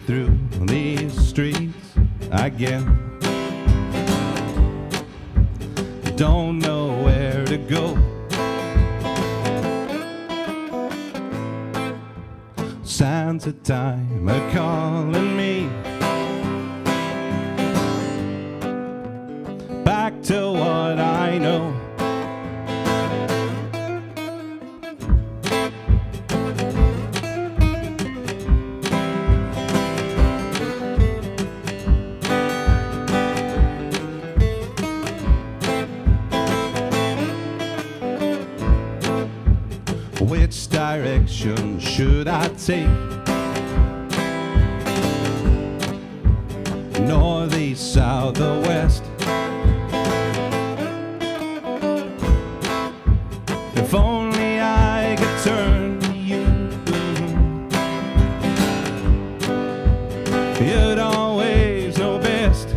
through these streets again. Don't know where to go. Signs of time are calling me back to what I know. Which direction should I take? North, east, south, or west? If only I could turn to you, you'd always know best.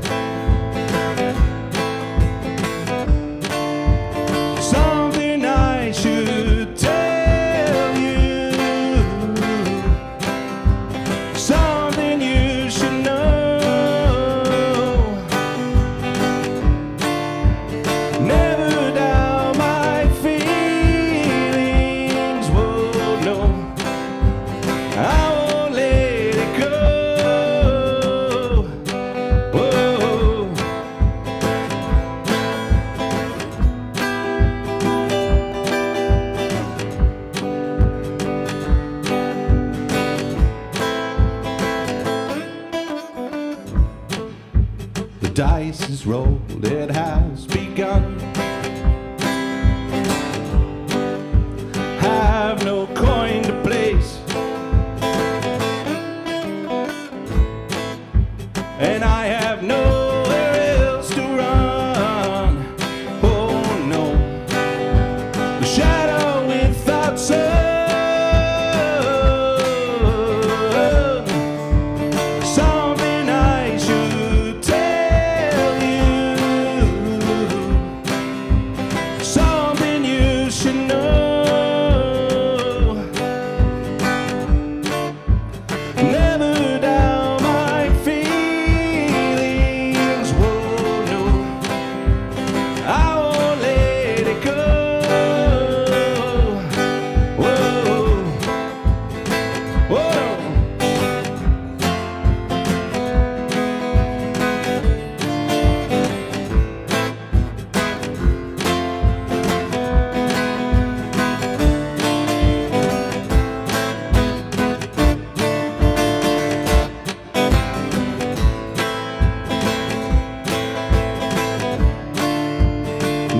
Something I should tell you, something you should know. Never doubt my feelings, whoa, no, I won't let it go, whoa. The dice is rolled, it has begun. Have no coin to place, and I have nowhere else to run. Oh no, the shadow without sun. Something I should tell you, something you should know. Never doubt my feelings, whoa, no, I won't let it go, whoa, whoa.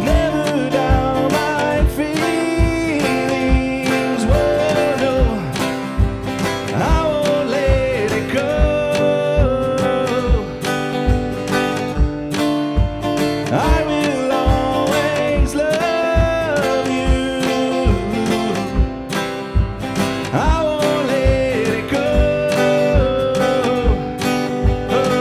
Never doubt my feelings, whoa, no, I won't let it go. I will always love you, I won't let it go, oh.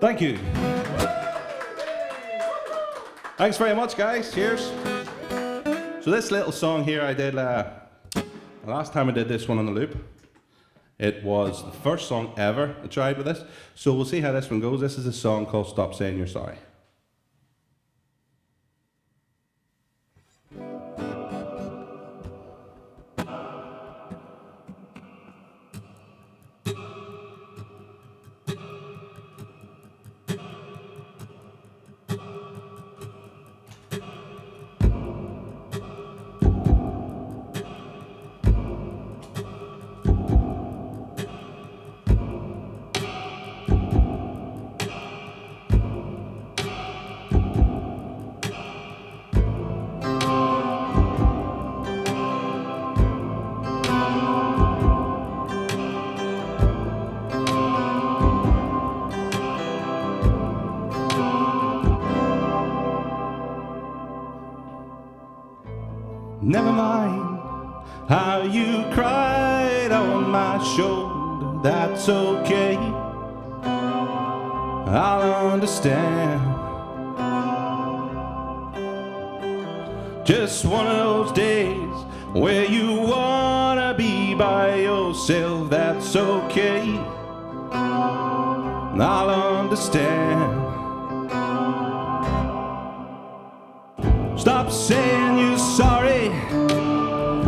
Thank you. Thanks very much, guys. Cheers. So this little song here I did the last time I did this one on the loop. It was the first song ever I tried with this. So we'll see how this one goes. This is a song called Stop Saying You're Sorry. Never mind how you cried on my shoulder, that's okay, I'll understand. Just one of those days where you wanna be by yourself, that's okay, I'll understand. Stop saying you're sorry,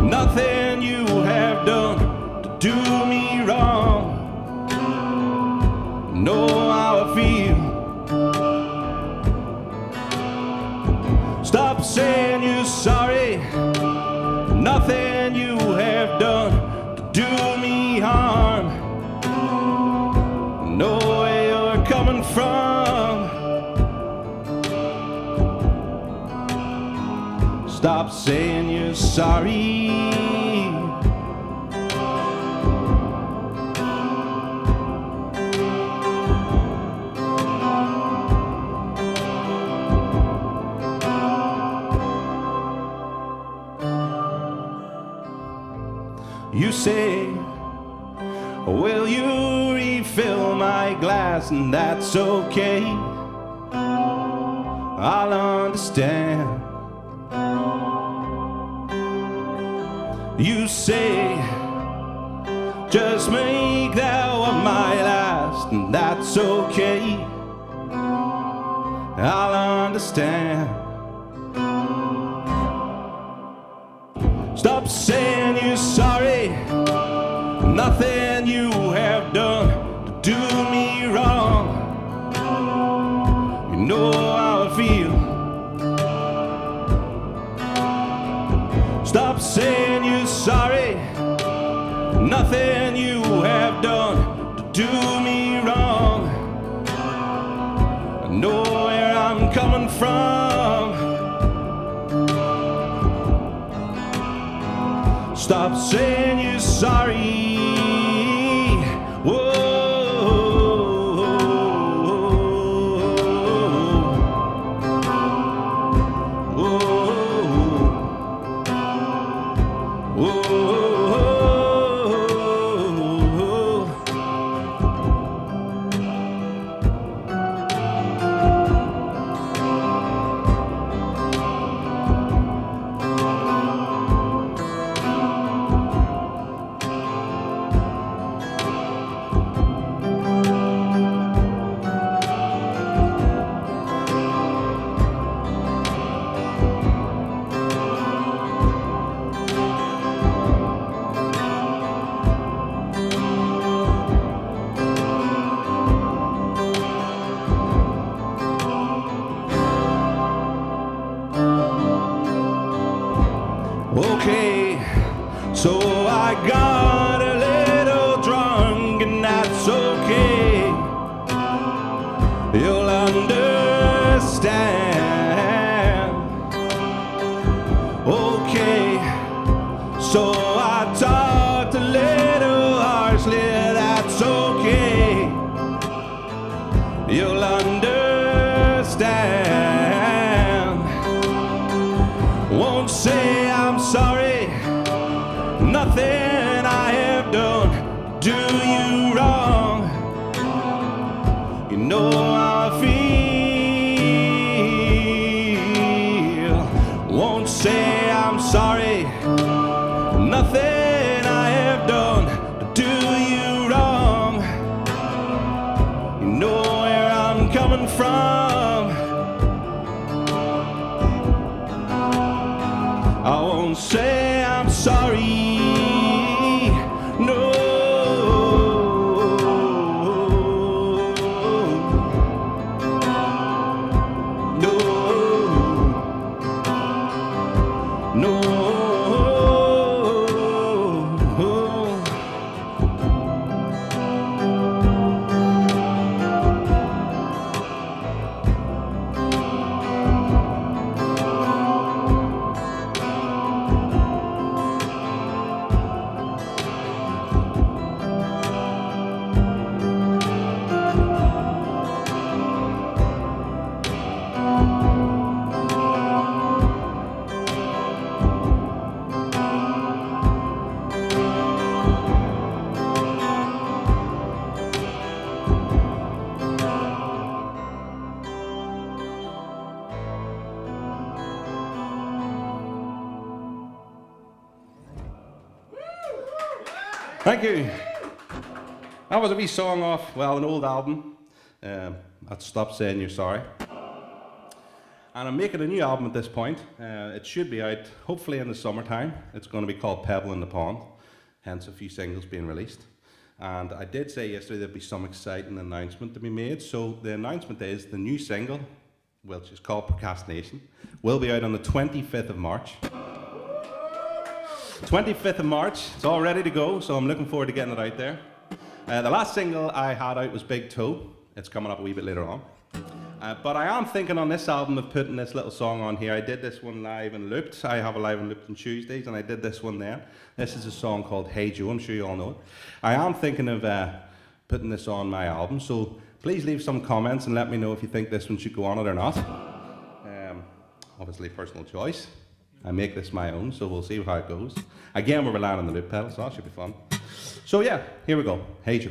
nothing you have done to do me wrong. Know how I feel. Stop saying you're sorry, nothing you have done to do me harm. Know where you're coming from. Stop saying you're sorry. You say, will you refill my glass? And that's okay, I'll understand. You say, just make that one my last, and that's okay, I'll understand. Stop saying you're sorry, nothing you have done to do me wrong. You know how I feel. Stop saying you're sorry, nothing you have done to do me wrong. I know where I'm coming from. Stop saying you're sorry. Whoa. Okay, so I got a little drunk, and that's okay. You'll understand. Okay, so I talked a little harshly, that's okay. You'll understand. Won't say I'm sorry, nothing I have done do you wrong. You know how I feel. Won't say I'm sorry, nothing I have done do you wrong. You know where I'm coming from. I won't say I'm sorry, no. No. No. Thank you. That was a wee song off, well, an old album. I'd Stop Saying You're Sorry. And I'm making a new album at this point. It should be out hopefully in the summertime. It's going to be called Pebble in the Pond, hence a few singles being released. And I did say yesterday there'd be some exciting announcement to be made. So the announcement is the new single, which is called Procrastination, will be out on the 25th of March. 25th of March, it's all ready to go, so I'm looking forward to getting it out there. The last single I had out was Big Toe. It's coming up a wee bit later on. But I am thinking on this album of putting this little song on here. I did this one live and looped. I have a live and looped on Tuesdays, and I did this one then. This is a song called Hey Joe, I'm sure you all know it. I am thinking of putting this on my album, so please leave some comments and let me know if you think this one should go on it or not. Obviously personal choice. I make this my own, so we'll see how it goes. Again, we're relying on the loop pedal, so that should be fun. So yeah, here we go. Hey Joe.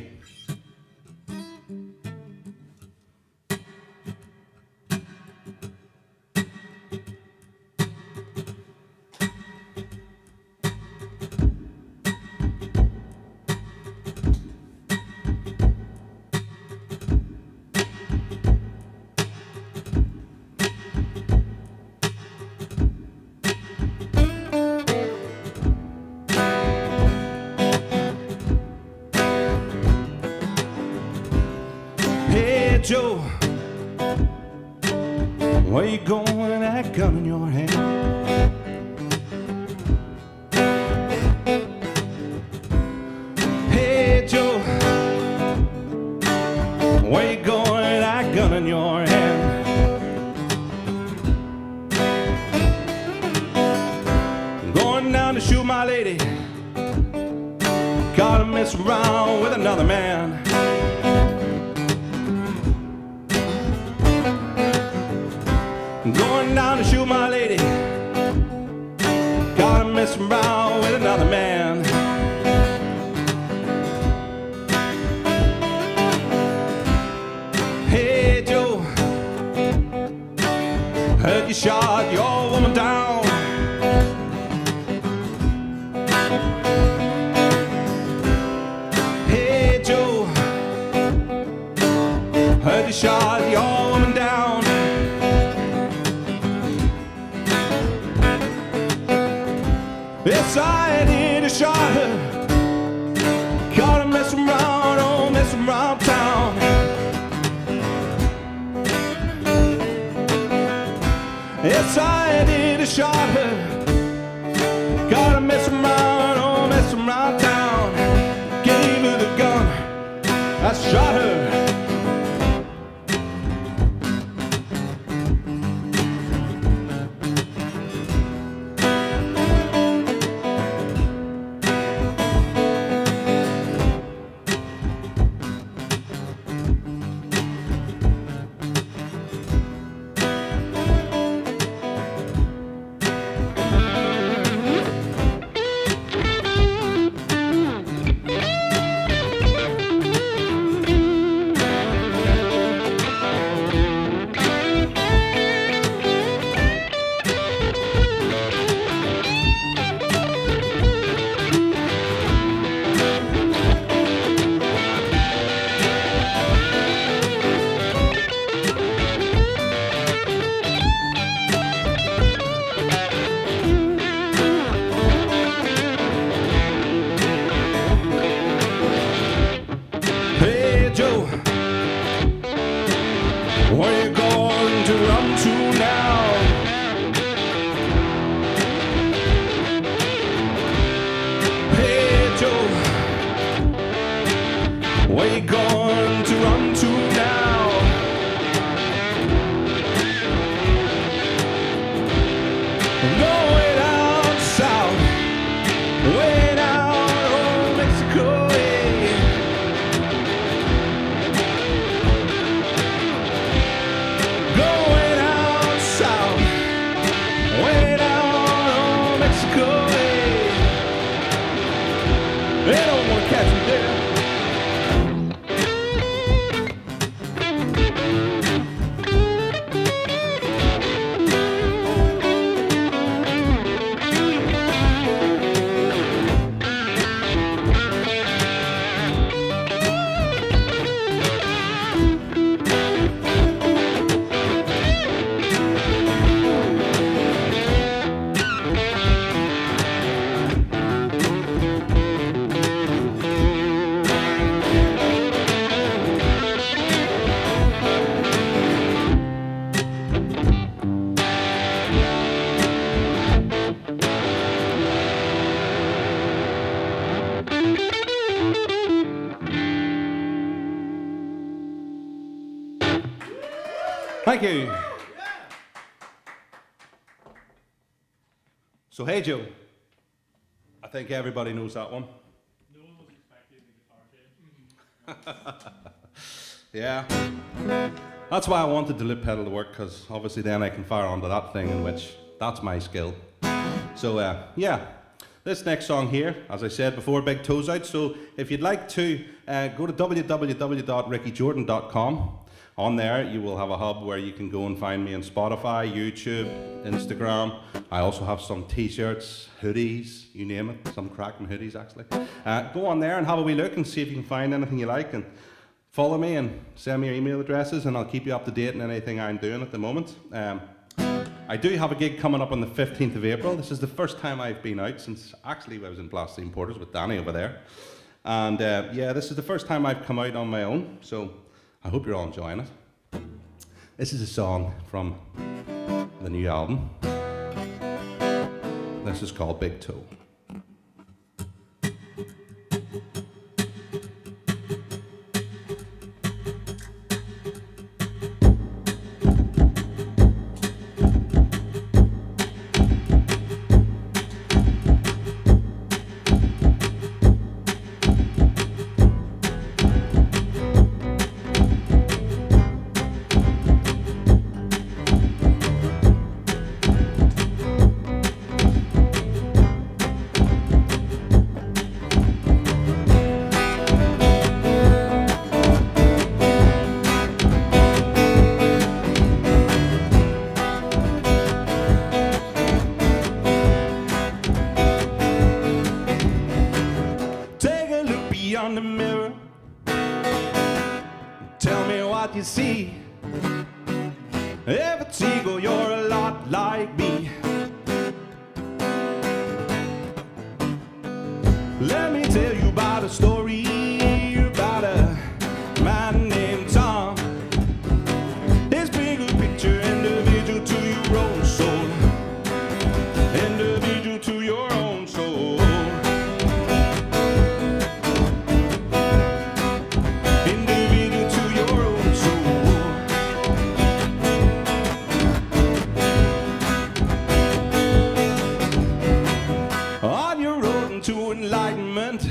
Joe, where you going with that gun in your hand? Hey Joe, where you going with that gun in your hand? I'm going down to shoot my lady, gotta mess around with another man. Going down to shoot my lady, gotta mess around with another man. Hey Joe, heard you shot your woman down. Hey Joe, heard you shot your woman down. Yes, I did, I shot her. Caught her messing around, oh, messing around town. Yes, I did, I shot her. Caught her messing around, oh, messing around town. Gave her the gun, I shot her. Thank you. So, hey Joe, I think everybody knows that one. No one was expecting the guitar change. Yeah. That's why I wanted the lip pedal to work, because obviously then I can fire onto that thing in which that's my skill. So, yeah. This next song here, as I said before, Big Toes Out. So if you'd like to, go to www.rickijordan.com. On there, you will have a hub where you can go and find me on Spotify, YouTube, Instagram. I also have some t-shirts, hoodies, you name it. Some cracking hoodies, actually. Go on there and have a wee look and see if you can find anything you like. And follow me and send me your email addresses, and I'll keep you up to date on anything I'm doing at the moment. I do have a gig coming up on the 15th of April. This is the first time I've been out since actually I was in Blasteen Porters with Danny over there. And yeah, this is the first time I've come out on my own, so I hope you're all enjoying it. This is a song from the new album. This is called Big Toe. On the mirror, tell me what you see. Evertigo, you're a lot like me. Let me tell you about a story about a man named Tom. His bigger picture, individual to your own soul. Individual to your own soul. To enlightenment,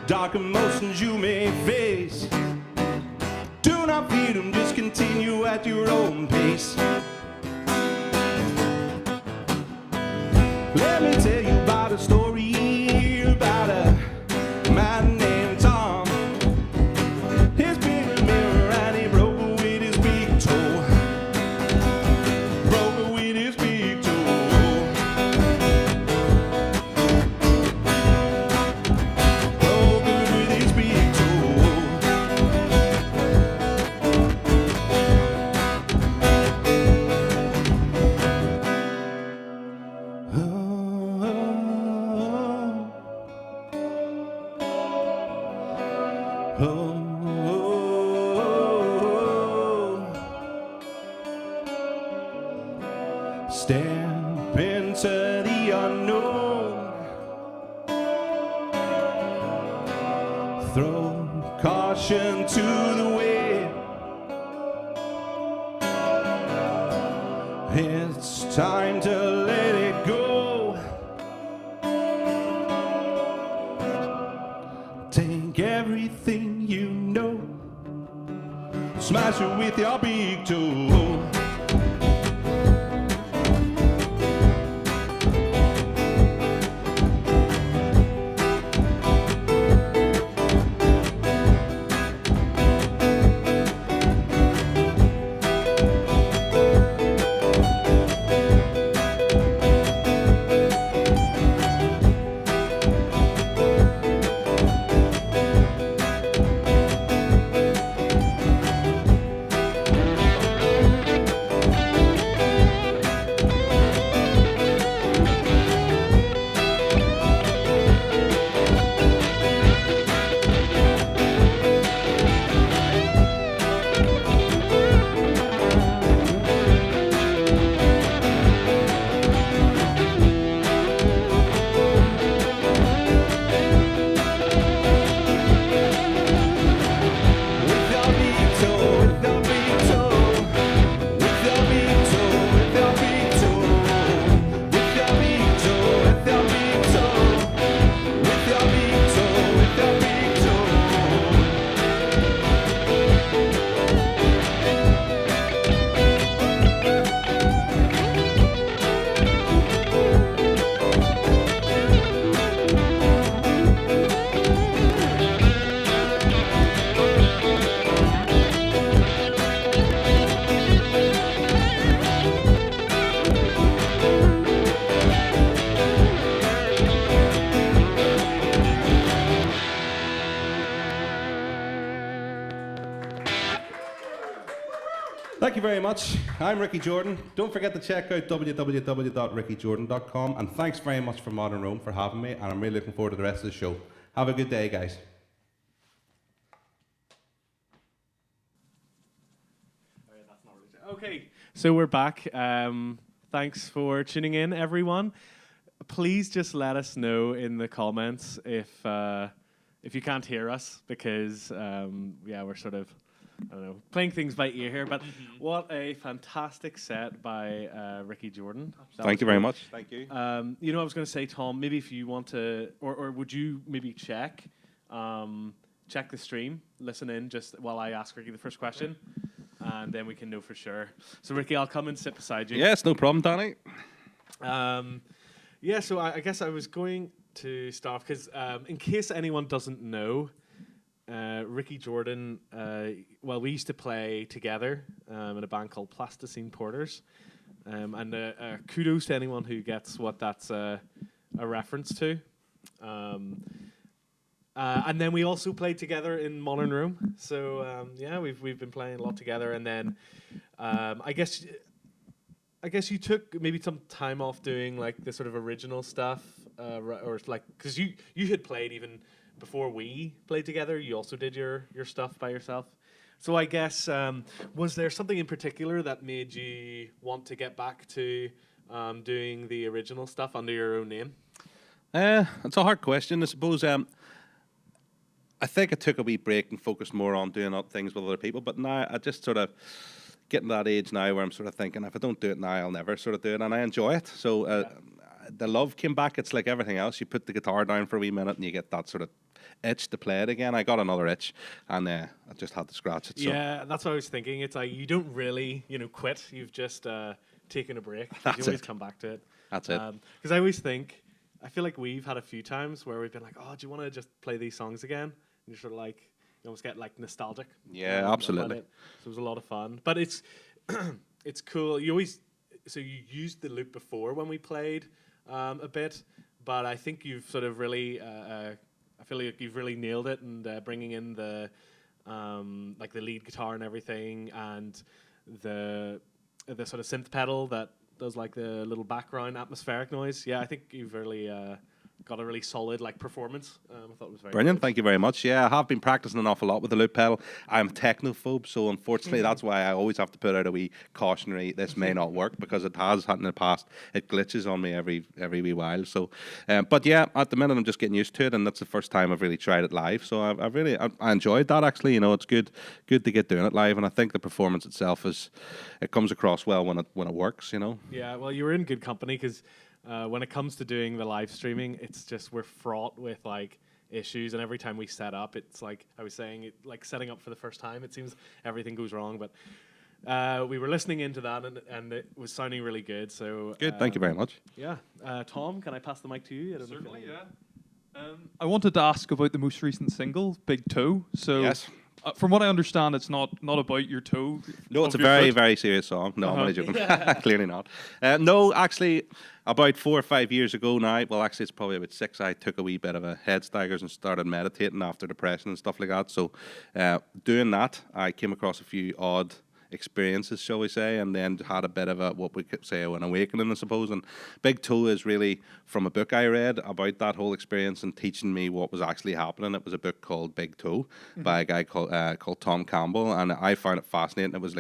dark emotions you may face. Do not feed them, just continue at your own pace. Let me tell you about a story about a man named Tom. His big mirror and he broke with his big toe. Broke with his big toe. Step into the unknown. Throw caution to the wind. It's time to let it go. Take everything you know, smash it with your big toe. Thank you very much. I'm Rikki Jordan. Don't forget to check out www.rickijordan.com, and thanks very much for Modern Rome for having me, and I'm really looking forward to the rest of the show. Have a good day, guys. Okay, so we're back. Thanks for tuning in, everyone. Please just let us know in the comments if you can't hear us, because we're sort of, I don't know, playing things by ear here. But what a fantastic set by Rikki Jordan. Thank you very much. Thank you. I was going to say, Tom, maybe if you want to, or would you maybe check the stream, listen in just while I ask Rikki the first question, and then we can know for sure. So, Rikki, I'll come and sit beside you. Yes, no problem, Danny. So I guess I was going to start because in case anyone doesn't know, Rikki Jordan, we used to play together in a band called Plasticine Porters. And kudos to anyone who gets what that's a reference to. And then we also played together in Modern Room. So we've been playing a lot together. And then I guess you took maybe some time off doing like the sort of original stuff, or like because you had played even before we played together. You also did your stuff by yourself. So I guess was there something in particular that made you want to get back to doing the original stuff under your own name? It's a hard question, I suppose. I think I took a wee break and focused more on doing things with other people. But now I just sort of getting to that age now where I'm sort of thinking, if I don't do it now, I'll never sort of do it, and I enjoy it. So the love came back. It's like everything else. You put the guitar down for a wee minute and you get that sort of itch to play it again. I got another itch, and I just had to scratch it. So. Yeah, that's what I was thinking. It's like you don't really, quit. You've just taken a break. That's you always it. come back to it. That's it. Because I always think, I feel like we've had a few times where we've been like, oh, do you want to just play these songs again? And you're sort of like, you almost get like nostalgic. Yeah, absolutely. So it was a lot of fun. But it's it's cool. You used the loop before when we played a bit, but I think you've sort of really, I feel like you've really nailed it, and bringing in the like the lead guitar and everything, and the sort of synth pedal that does like the little background atmospheric noise. Yeah, I think you've really got a really solid like performance. I thought it was very brilliant. good. Thank you very much. Yeah, I have been practicing an awful lot with the loop pedal. I'm a technophobe, so unfortunately that's why I always have to put out a wee cautionary, this may not work, because it has happened in the past. It glitches on me every wee while. So, but yeah, at the minute I'm just getting used to it, and that's the first time I've really tried it live. So I really enjoyed that actually. It's good to get doing it live, and I think the performance itself it comes across well when it works. Yeah, well, you were in good company because when it comes to doing the live streaming, it's just we're fraught with like issues, and every time we set up, it's like I was saying, like setting up for the first time, it seems everything goes wrong. But we were listening into that, and it was sounding really good. So good, thank you very much. Yeah, Tom, can I pass the mic to you? Certainly, yeah. I wanted to ask about the most recent single, Big Toe. So. Yes. From what I understand, it's not about your toe. No, it's a very, very serious song. No, I'm only joking. Clearly not. No, actually, about 4 or 5 years ago now, well, actually, it's probably about 6, I took a wee bit of a head staggers and started meditating after depression and stuff like that. So doing that, I came across a few odd experiences, shall we say, and then had a bit of what we could say an awakening, I suppose. And Big Toe is really from a book I read about that whole experience and teaching me what was actually happening. It was a book called Big Toe by a guy called Tom Campbell, and I found it fascinating. It was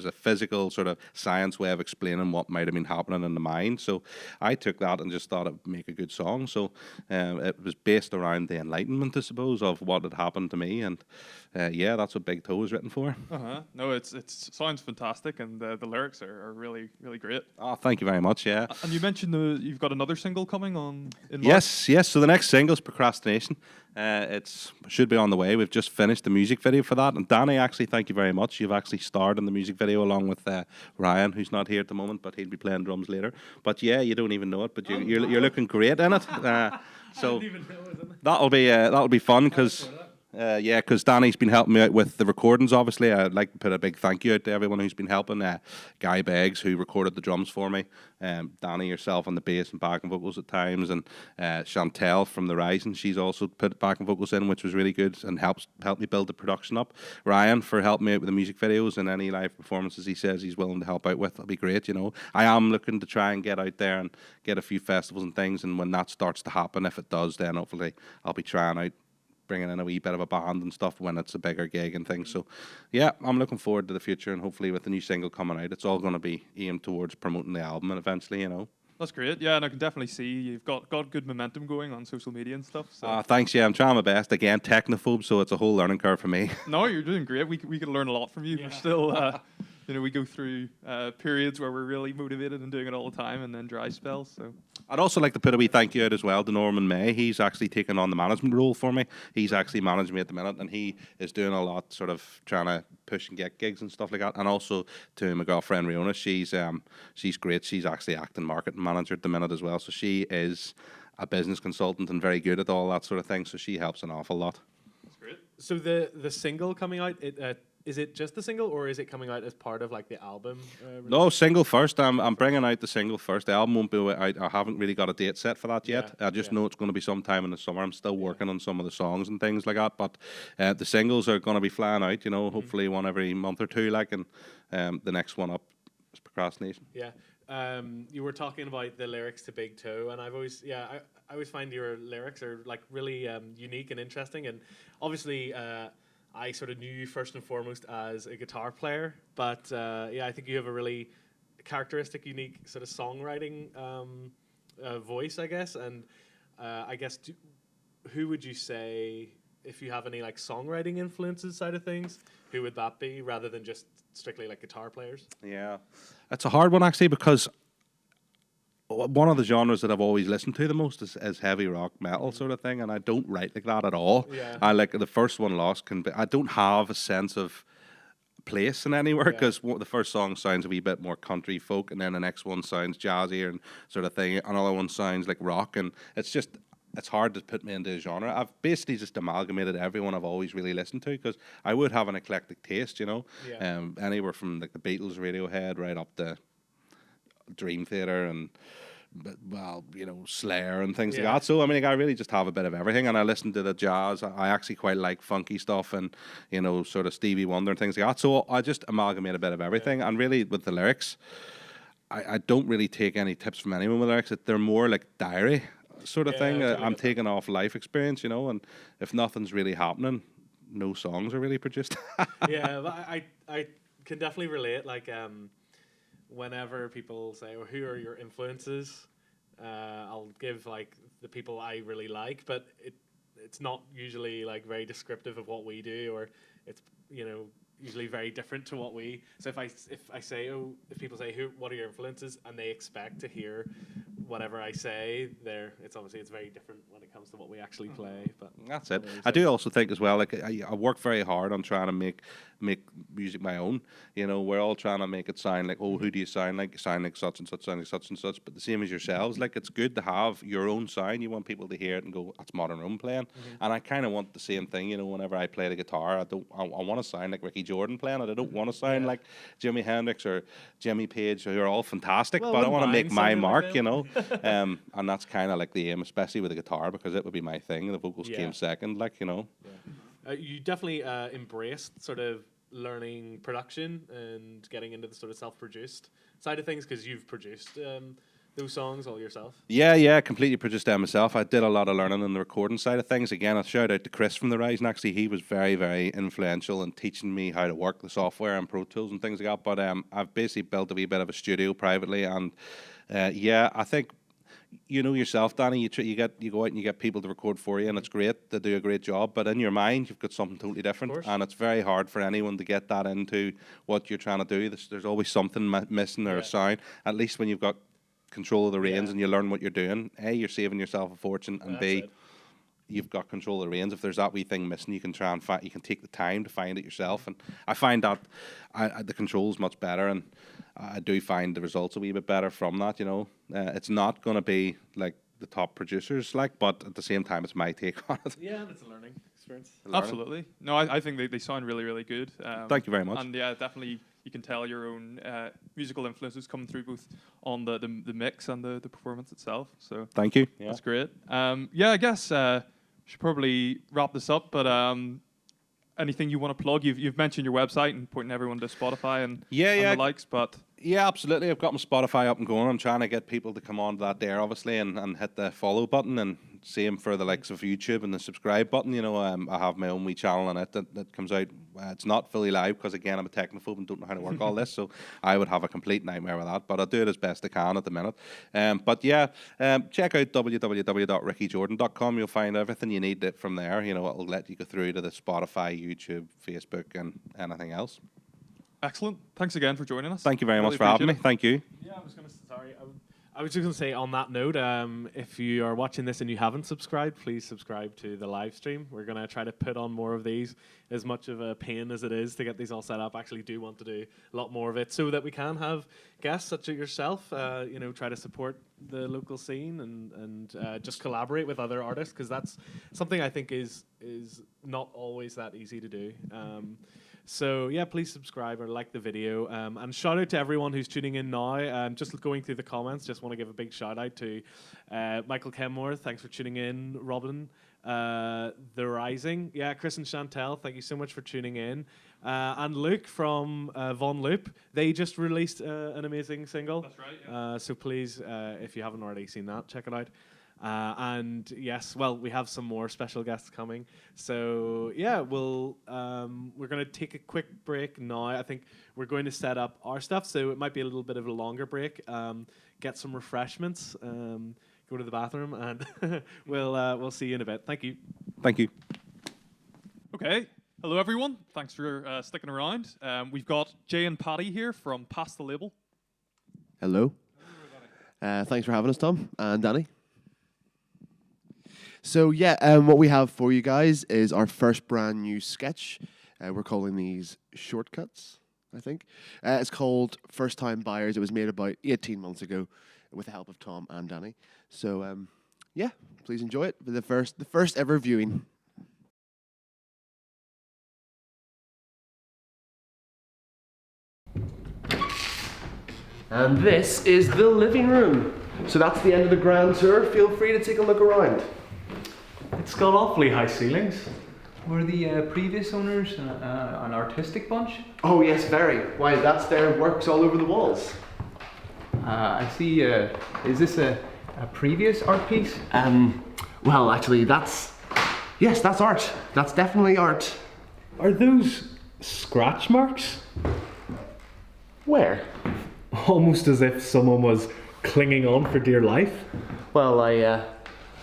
a physical sort of science way of explaining what might have been happening in the mind. So I took that and just thought it would make a good song. So it was based around the enlightenment, I suppose, of what had happened to me, and that's what Big Toe was written for. No, it sounds fantastic, and the lyrics are really, really great. Oh, thank you very much. Yeah. And you mentioned you've got another single coming on in March? Yes. So the next single is Procrastination. It should be on the way. We've just finished the music video for that. And Danny, actually, thank you very much. You've actually starred in the music video along with Ryan, who's not here at the moment, but he'll be playing drums later. But yeah, you don't even know it, but you're looking great in it. So I didn't even know it. that'll be fun because Yeah, because Danny's been helping me out with the recordings, obviously. I'd like to put a big thank you out to everyone who's been helping. Guy Beggs, who recorded the drums for me. Danny, yourself on the bass and backing vocals at times. And Chantel from The Rising, she's also put backing vocals in, which was really good and helped me build the production up. Ryan, for helping me out with the music videos and any live performances he says he's willing to help out with. That'll be great, you know. I am looking to try and get out there and get a few festivals and things. And when that starts to happen, if it does, then hopefully I'll be trying out bringing in a wee bit of a band and stuff when it's a bigger gig and things. So, yeah, I'm looking forward to the future, and hopefully with the new single coming out, it's all going to be aimed towards promoting the album and eventually, you know. That's great. Yeah, and I can definitely see you've got good momentum going on social media and stuff. So. Thanks. Yeah, I'm trying my best. Again, technophobe, so it's a whole learning curve for me. No, you're doing great. We can learn a lot from you. Yeah. We're still, we go through periods where we're really motivated and doing it all the time, and then dry spells. So I'd also like to put a wee thank you out as well to Norman May. He's actually taken on the management role for me. He's actually managing me at the minute, and he is doing a lot, sort of trying to push and get gigs and stuff like that. And also to my girlfriend Riona, she's great. She's actually acting marketing manager at the minute as well. So she is a business consultant and very good at all that sort of thing. So she helps an awful lot. That's great. So the single coming out, is it just the single, or is it coming out as part of like the album? No, single first. I'm bringing out the single first. The album won't be out. I haven't really got a date set for that yet. I just know it's going to be sometime in the summer. I'm still working on some of the songs and things like that. But the singles are going to be flying out, you know, hopefully one every month or two, like, and the next one up is Procrastination. Yeah. You were talking about the lyrics to Big Toe, and I always find your lyrics are like really unique and interesting. And obviously, I sort of knew you first and foremost as a guitar player, but I think you have a really characteristic, unique sort of songwriting voice, I guess. And I guess, who would you say, if you have any like songwriting influences side of things, who would that be, rather than just strictly like guitar players? Yeah, that's a hard one actually, because one of the genres that I've always listened to the most is heavy rock metal sort of thing, and I don't write like that at all. Yeah. I like the first one, Lost, I don't have a sense of place in anywhere, because the first song sounds a wee bit more country folk, and then the next one sounds jazzier and sort of thing. Another one sounds like rock, and it's hard to put me into a genre. I've basically just amalgamated everyone I've always really listened to, because I would have an eclectic taste, you know. Yeah. Anywhere from like the Beatles, Radiohead, right up to Dream Theater and, well, you know, Slayer and things like that. So I mean, I really just have a bit of everything, and I listen to the jazz. I actually quite like funky stuff, and, you know, sort of Stevie Wonder and things like that. So I just amalgamate a bit of everything, and really with the lyrics, I don't really take any tips from anyone with lyrics. They're more like diary sort of thing. Totally I'm taking off life experience, you know, and if nothing's really happening, no songs are really produced. Yeah, but I can definitely relate. Like, whenever people say, "Well, who are your influences?" I'll give like the people I really like, but it's not usually like very descriptive of what we do, or it's, you know, usually very different to what we. So if I say, if people say, what are your influences, and they expect to hear whatever I say, it's very different when it comes to what we actually play. But that's it. I do also think as well, like I work very hard on trying to make music my own. You know, we're all trying to make it sound like, who do you sound like? You sound like such and such, sound like such and such. But the same as yourselves, like, it's good to have your own sound. You want people to hear it and go, that's Modern Room playing. And I kind of want the same thing. You know, whenever I play the guitar, I want to sound like Rikki Jordan playing it. I don't want to sound like Jimi Hendrix or Jimmy Page, who are all fantastic, but I want to make my mark, like, you know. And that's kind of like the aim, especially with the guitar, because it would be my thing. The vocals came second, like, you know. You definitely embraced sort of learning production and getting into the sort of self-produced side of things, because you've produced those songs all yourself. Yeah, completely produced them myself. I did a lot of learning on the recording side of things. Again, a shout out to Chris from The Rise, and actually he was very, very influential in teaching me how to work the software and Pro Tools and things like that. But I've basically built a wee bit of a studio privately, and I think, you know yourself, Danny, you go out and you get people to record for you, and it's great, to do a great job, but in your mind you've got something totally different, and it's very hard for anyone to get that into what you're trying to do. There's always something missing, or a sound. At least when you've got control of the reins and you learn what you're doing, A, you're saving yourself a fortune, and B, you've got control of the reins. If there's that wee thing missing, you can try and you can take the time to find it yourself. And I find that the control's much better, and I do find the results a wee bit better from that. You know, it's not going to be like the top producers, like, but at the same time, it's my take on it. Yeah, it's a learning experience. learning. Absolutely. No, I think they sound really, really good. Thank you very much. And yeah, definitely you can tell your own musical influences coming through both on the mix and the performance itself. So Thank you. Yeah. that's great. Yeah, I guess should probably wrap this up, but anything you want to plug? You've mentioned your website and pointing everyone to Spotify and the likes, but Yeah, absolutely. I've got my Spotify up and going. I'm trying to get people to come on to that there, obviously, and hit the follow button, and same for the likes of YouTube and the subscribe button. You know, I have my own wee channel on it that comes out. It's not fully live because, again, I'm a technophobe and don't know how to work all this, so I would have a complete nightmare with that, but I'll do it as best I can at the minute. But yeah, check out www.rickijordan.com. You'll find everything you need from there. You know, it'll let you go through to the Spotify, YouTube, Facebook, and anything else. excellent. Thanks again for joining us. Thank you very Really much for having me. appreciate Thank you. Yeah, I was just going to say on that note, if you are watching this and you haven't subscribed, please subscribe to the live stream. We're going to try to put on more of these. As much of a pain as it is to get these all set up, I actually do want to do a lot more of it so that we can have guests such as yourself, you know, try to support the local scene and just collaborate with other artists, because that's something I think is not always that easy to do. So yeah, please subscribe or like the video, and shout out to everyone who's tuning in now. Just going through the comments, just want to give a big shout out to Michael Kenmore. Thanks for tuning in. Robin, The Rising, yeah, Chris and Chantel, thank you so much for tuning in. And Luke from Von Loop, they just released an amazing single. That's right. Yeah. So please, if you haven't already seen that, check it out. And yes, well, we have some more special guests coming. So yeah, we're going to take a quick break now. I think we're going to set up our stuff, so it might be a little bit of a longer break. Get some refreshments, go to the bathroom, and we'll see you in a bit. Thank you. Thank you. Okay. Hello, everyone. Thanks for sticking around. We've got Jay and Paddy here from Past the Label. Hello. Thanks for having us, Tom and Danny. So yeah, what we have for you guys is our first brand new sketch. We're calling these shortcuts, I think. It's called First Time Buyers. It was made about 18 months ago with the help of Tom and Danny. So yeah, please enjoy it. The first ever viewing. And this is the living room. So that's the end of the grand tour. Feel free to take a look around. It's got awfully high ceilings. Were the previous owners an artistic bunch? Oh yes, very. Why, that's their works all over the walls. I see. Is this a previous art piece? Well, actually, that's art. That's definitely art. Are those scratch marks? Where? Almost as if someone was clinging on for dear life. Well,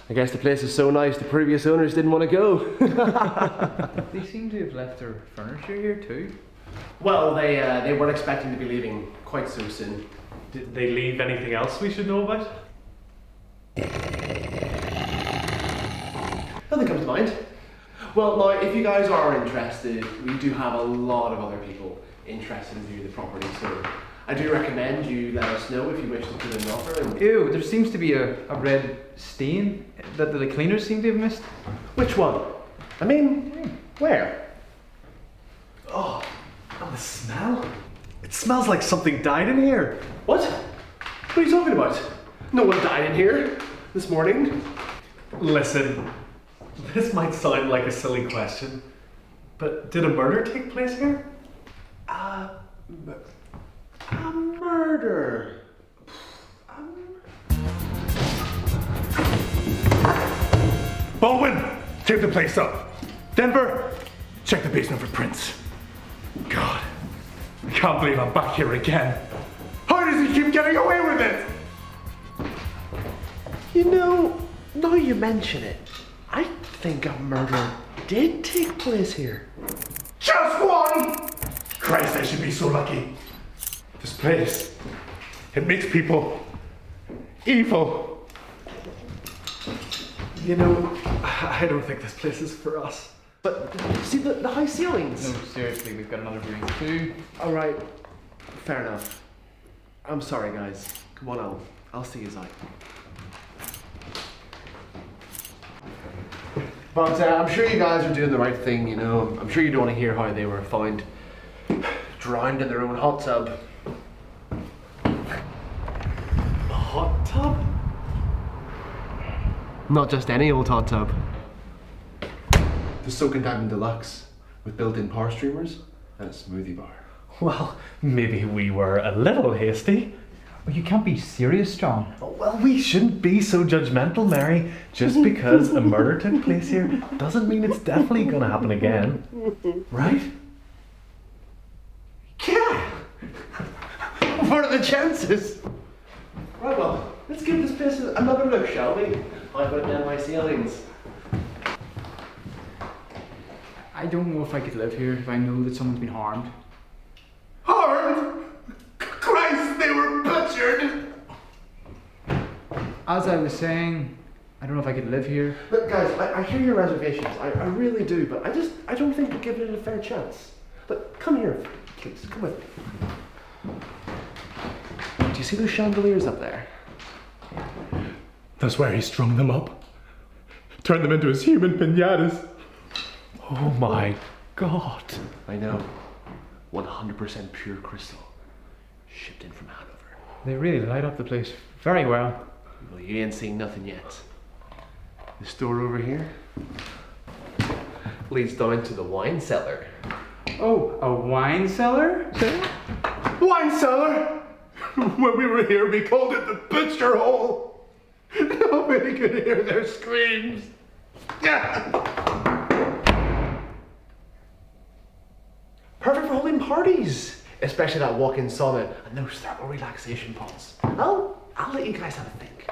I guess the place is so nice the previous owners didn't want to go. They seem to have left their furniture here too. Well, they weren't expecting to be leaving quite so soon. Did they leave anything else we should know about? Nothing comes to mind. Well, now, if you guys are interested, we do have a lot of other people interested in viewing the property, so I do recommend you let us know if you wish to put in an offer. And Ew, there seems to be a red stain that the cleaners seem to have missed. which one? I mean, where? Oh, and the smell. It smells like something died in here. What? What are you talking about? No one died in here this morning. Listen, this might sound like a silly question, but did a murder take place here? A murder. Baldwin, check the place up. Denver, check the basement for prints. God, I can't believe I'm back here again. How does he keep getting away with it? You know, now you mention it, I think a murder did take place here. Just one! Christ, I should be so lucky. This place, it makes people evil. You know, I don't think this place is for us. But see the high ceilings? No, seriously, we've got another viewing too. Alright, fair enough. I'm sorry guys. Come on, I'll see you out. But I'm sure you guys are doing the right thing, you know. I'm sure you don't want to hear how they were found drowned in their own hot tub. A hot tub? Not just any old hot tub. The Soaking Diamond Deluxe with built-in power streamers and a smoothie bar. Well, maybe we were a little hasty. You can't be serious, John. Oh, well, we shouldn't be so judgmental, Mary. Just because a murder took place here doesn't mean it's definitely going to happen again. Right? Yeah! What are the chances? Right, well, let's give this place another look, shall we? I've got down my ceilings. I don't know if I could live here if I know that someone's been harmed. Harmed? Christ, they were butchered! As I was saying, I don't know if I could live here. Look, guys, I hear your reservations. I really do, but I don't think we're giving it a fair chance. Look, come here, please. Come with me. Do you see those chandeliers up there? That's where he strung them up. Turned them into his human pinatas. Oh my God. I know. 100% pure crystal. Shipped in from Hanover. They really light up the place very well. Well, you ain't seen nothing yet. This door over here leads down to the wine cellar. Oh, a wine cellar? Wine cellar! When we were here, we called it the butcher hole. Nobody could hear their screams. Perfect for holding parties, especially that walk-in sauna and those thermal relaxation pods. I'll let you guys have a think.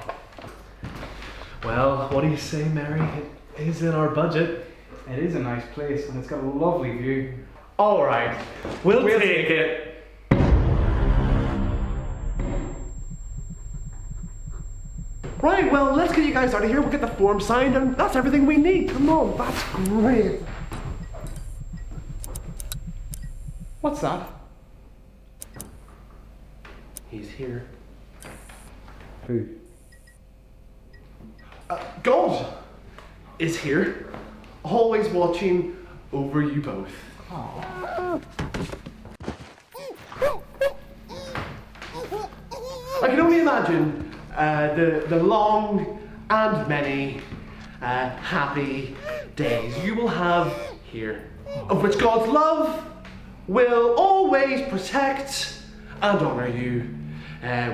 Well, what do you say, Mary? It is in our budget. It is a nice place and it's got a lovely view. All right, we'll take it. Right, well, let's get you guys out of here. We'll get the form signed, and that's everything we need. Come on, that's great. What's that? He's here. Who? God is here, always watching over you both. I can only imagine the long and many happy days you will have here, of which God's love will always protect and honour you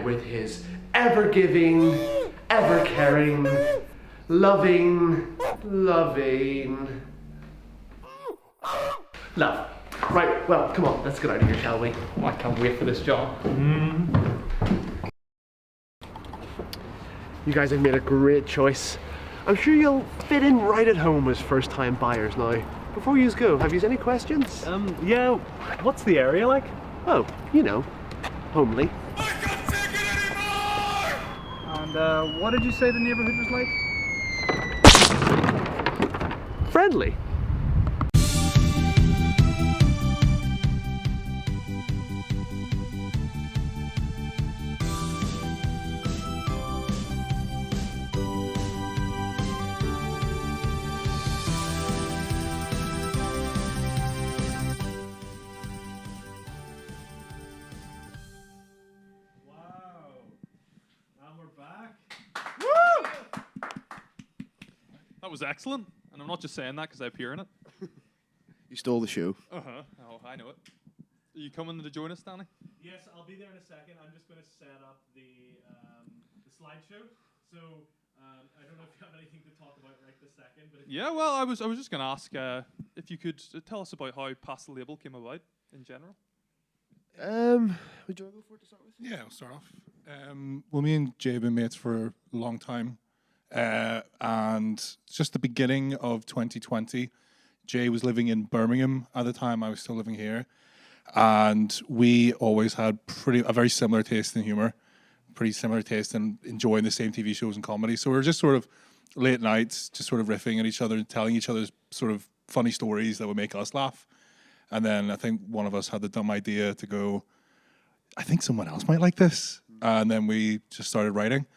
with his ever-giving, ever-caring, loving love. Right, well, come on, let's get out of here, shall we? Oh, I can't wait for this job. You guys have made a great choice. I'm sure you'll fit in right at home as first-time buyers now. Before you go, have you any questions? Yeah, what's the area like? Oh, you know, homely. And what did you say the neighborhood was like? Friendly. That was excellent, and I'm not just saying that because I appear in it. You stole the show. Uh-huh. Oh, I know it. Are you coming to join us, Danny? Yes, I'll be there in a second. I'm just going to set up the slideshow. So I don't know if you have anything to talk about right this second, but Yeah, well, I was just going to ask if you could tell us about how Pass the Label came about in general. Would you want to go for it to start with? Yeah, I'll start off. Well, me and Jay have been mates for a long time. And it's just the beginning of 2020. Jay was living in Birmingham at the time. I was still living here. And we always had a very similar taste in humor, pretty similar taste in enjoying the same TV shows and comedy. So we were just sort of late nights, just sort of riffing at each other, telling each other sort of funny stories that would make us laugh. And then I think one of us had the dumb idea to go, I think someone else might like this. And then we just started writing.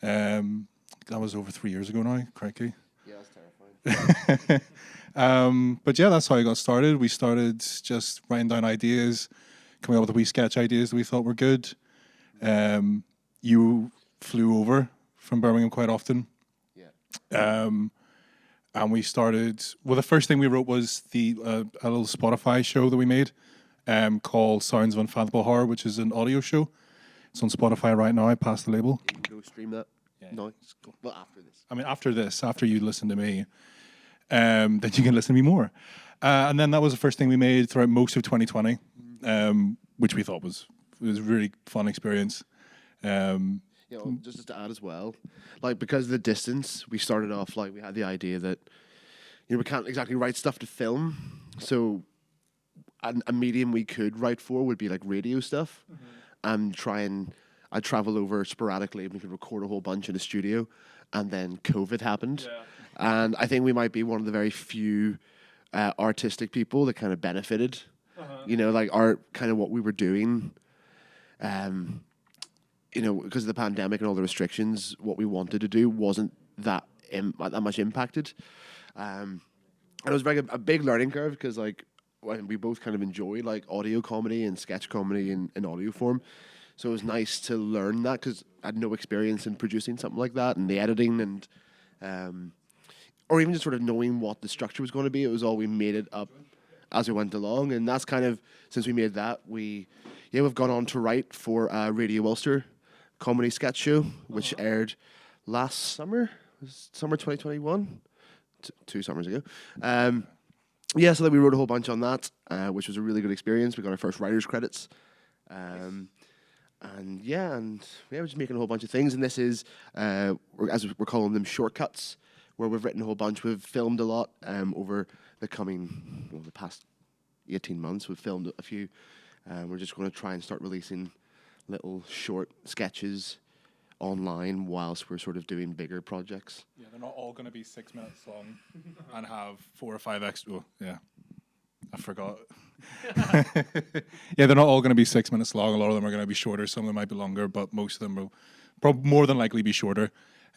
That was over 3 years ago now, crikey. Yeah, that's terrifying. But yeah, that's how I got started. We started just writing down ideas, coming up with wee sketch ideas that we thought were good. You flew over from Birmingham quite often. Yeah. And we started. Well, the first thing we wrote was a little Spotify show that we made, called Sounds of Unfathomable Horror, which is an audio show. It's on Spotify right now. I passed the label. You can go stream that. Yeah. No, well, after this. I mean, after you listen to me, then you can listen to me more. And then that was the first thing we made throughout most of 2020, which we thought was a really fun experience. You know, just to add as well, like because of the distance, we started off like we had the idea that we can't exactly write stuff to film, so a medium we could write for would be like radio stuff, and I'd travel over sporadically and we could record a whole bunch in a studio, and then COVID happened, and I think we might be one of the very few artistic people that kind of benefited, like art, kind of what we were doing. Because of the pandemic and all the restrictions, what we wanted to do wasn't that much impacted. And it was a big learning curve because we both kind of enjoy like audio comedy and sketch comedy in audio form. So it was nice to learn that because I had no experience in producing something like that and the editing and or even just sort of knowing what the structure was going to be. It was all we made it up as we went along. And that's kind of, since we made that, we've gone on to write for Radio Ulster comedy sketch show, which aired last summer, summer 2021, 2 summers ago. So then we wrote a whole bunch on that, which was a really good experience. We got our first writer's credits. We're just making a whole bunch of things. And this is, as we're calling them, shortcuts, where we've written a whole bunch. We've filmed a lot over the past 18 months. We've filmed a few. We're just going to try and start releasing little short sketches online whilst we're sort of doing bigger projects. Yeah, they're not all going to be 6 minutes long and have 4 or 5 extra. Oh, yeah, I forgot. Yeah, they're not all going to be 6 minutes long. A lot of them are going to be shorter. Some of them might be longer, but most of them will probably more than likely be shorter.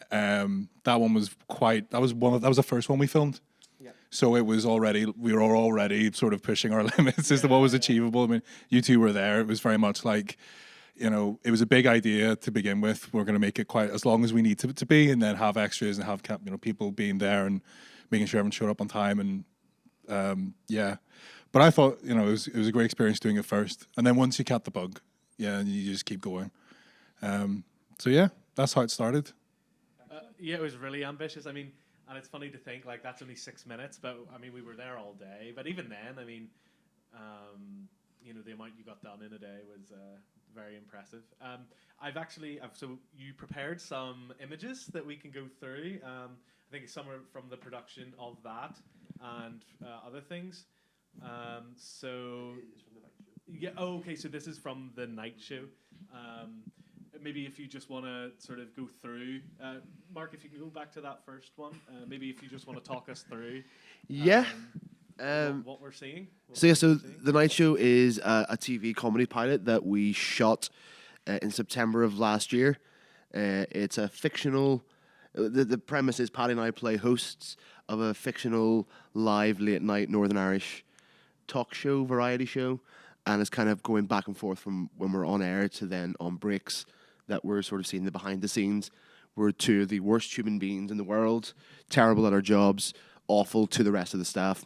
That one was that was the first one we filmed. Yeah. So we were already sort of pushing our limits as to what was achievable. I mean, you two were there. It was very much like, it was a big idea to begin with. We're going to make it quite as long as we need to be, and then have extras and have people being there and making sure everyone showed up on time. And but I thought it was a great experience doing it first, and then once you cat the bug, and you just keep going. That's how it started. It was really ambitious. I mean, and it's funny to think like that's only 6 minutes, but I mean we were there all day. But even then, I mean, the amount you got done in a day was very impressive. So you prepared some images that we can go through. I think some are from the production of that and other things. So this is from the night show. Maybe if you just want to sort of go through, Mark, if you can go back to that first one, maybe if you just want to talk us through. What we're seeing. The Night Show is a TV comedy pilot that we shot in September of last year. It's a fictional. The premise is Paddy and I play hosts of a fictional live late night Northern Irish talk show, variety show, and it's kind of going back and forth from when we're on air to then on breaks that we're sort of seeing the behind the scenes. We're two of the worst human beings in the world, terrible at our jobs, awful to the rest of the staff.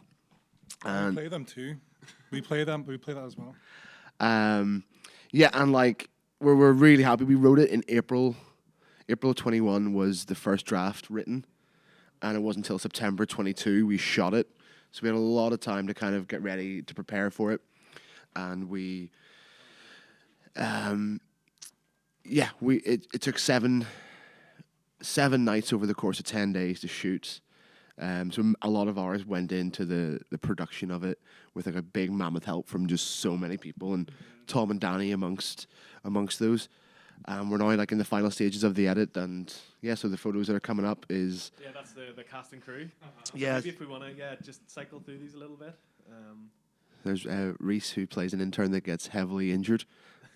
And we play them too. We play that as well. And we're really happy. We wrote it in April. April 21 was the first draft written, and it wasn't until September 22 we shot it. So we had a lot of time to kind of get ready to prepare for it, and it took seven nights over the course of 10 days to shoot. So a lot of hours went into the production of it with a big mammoth help from just so many people, and Tom and Danny amongst those. We're now in the final stages of the edit, and so the photos that are coming up is that's the cast and crew. Yeah, maybe if we want to just cycle through these a little bit. There's Reese, who plays an intern that gets heavily injured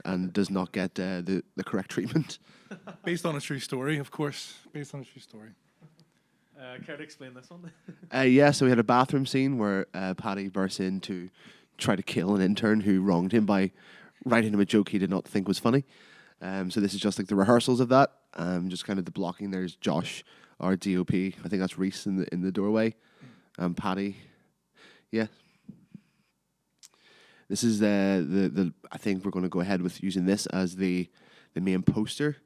and does not get the correct treatment. Based on a true story, of course. Based on a true story. Care to explain this one? Yeah, so we had a bathroom scene where Paddy bursts in to try to kill an intern who wronged him by writing him a joke he did not think was funny. So this is just like the rehearsals of that. Just kind of the blocking. There's Josh, our DOP. I think that's Reese in the doorway. Paddy. Yeah. This is the I think we're going to go ahead with using this as the main poster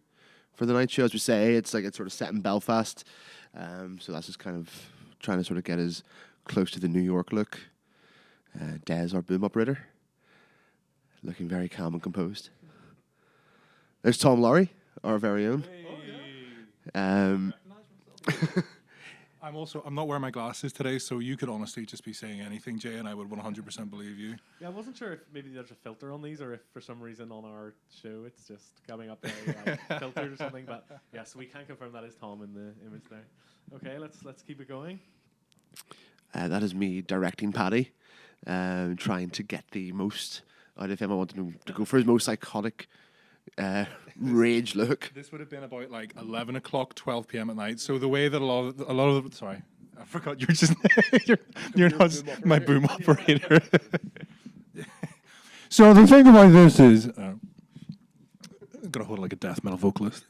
for the night show. As we say, it's sort of set in Belfast. So that's just kind of trying to sort of get as close to the New York look. Des, our boom operator, looking very calm and composed. There's Tom Laurie, our very own. I'm not wearing my glasses today, so you could honestly just be saying anything, Jay, and I would 100% believe you. Yeah, I wasn't sure if maybe there's a filter on these, or if for some reason on our show it's just coming up filtered or something. But yeah, so we can confirm that is Tom in the image there. Okay, let's keep it going. That is me directing Paddy, trying to get the most out of him. I wanted him to go for his most iconic rage look. This would have been about like 11 o'clock, 12 p.m. at night. So the way that a lot of sorry, I forgot you're just you're not my boom operator. So the thing about this is, I'm gonna hold it like a death metal vocalist.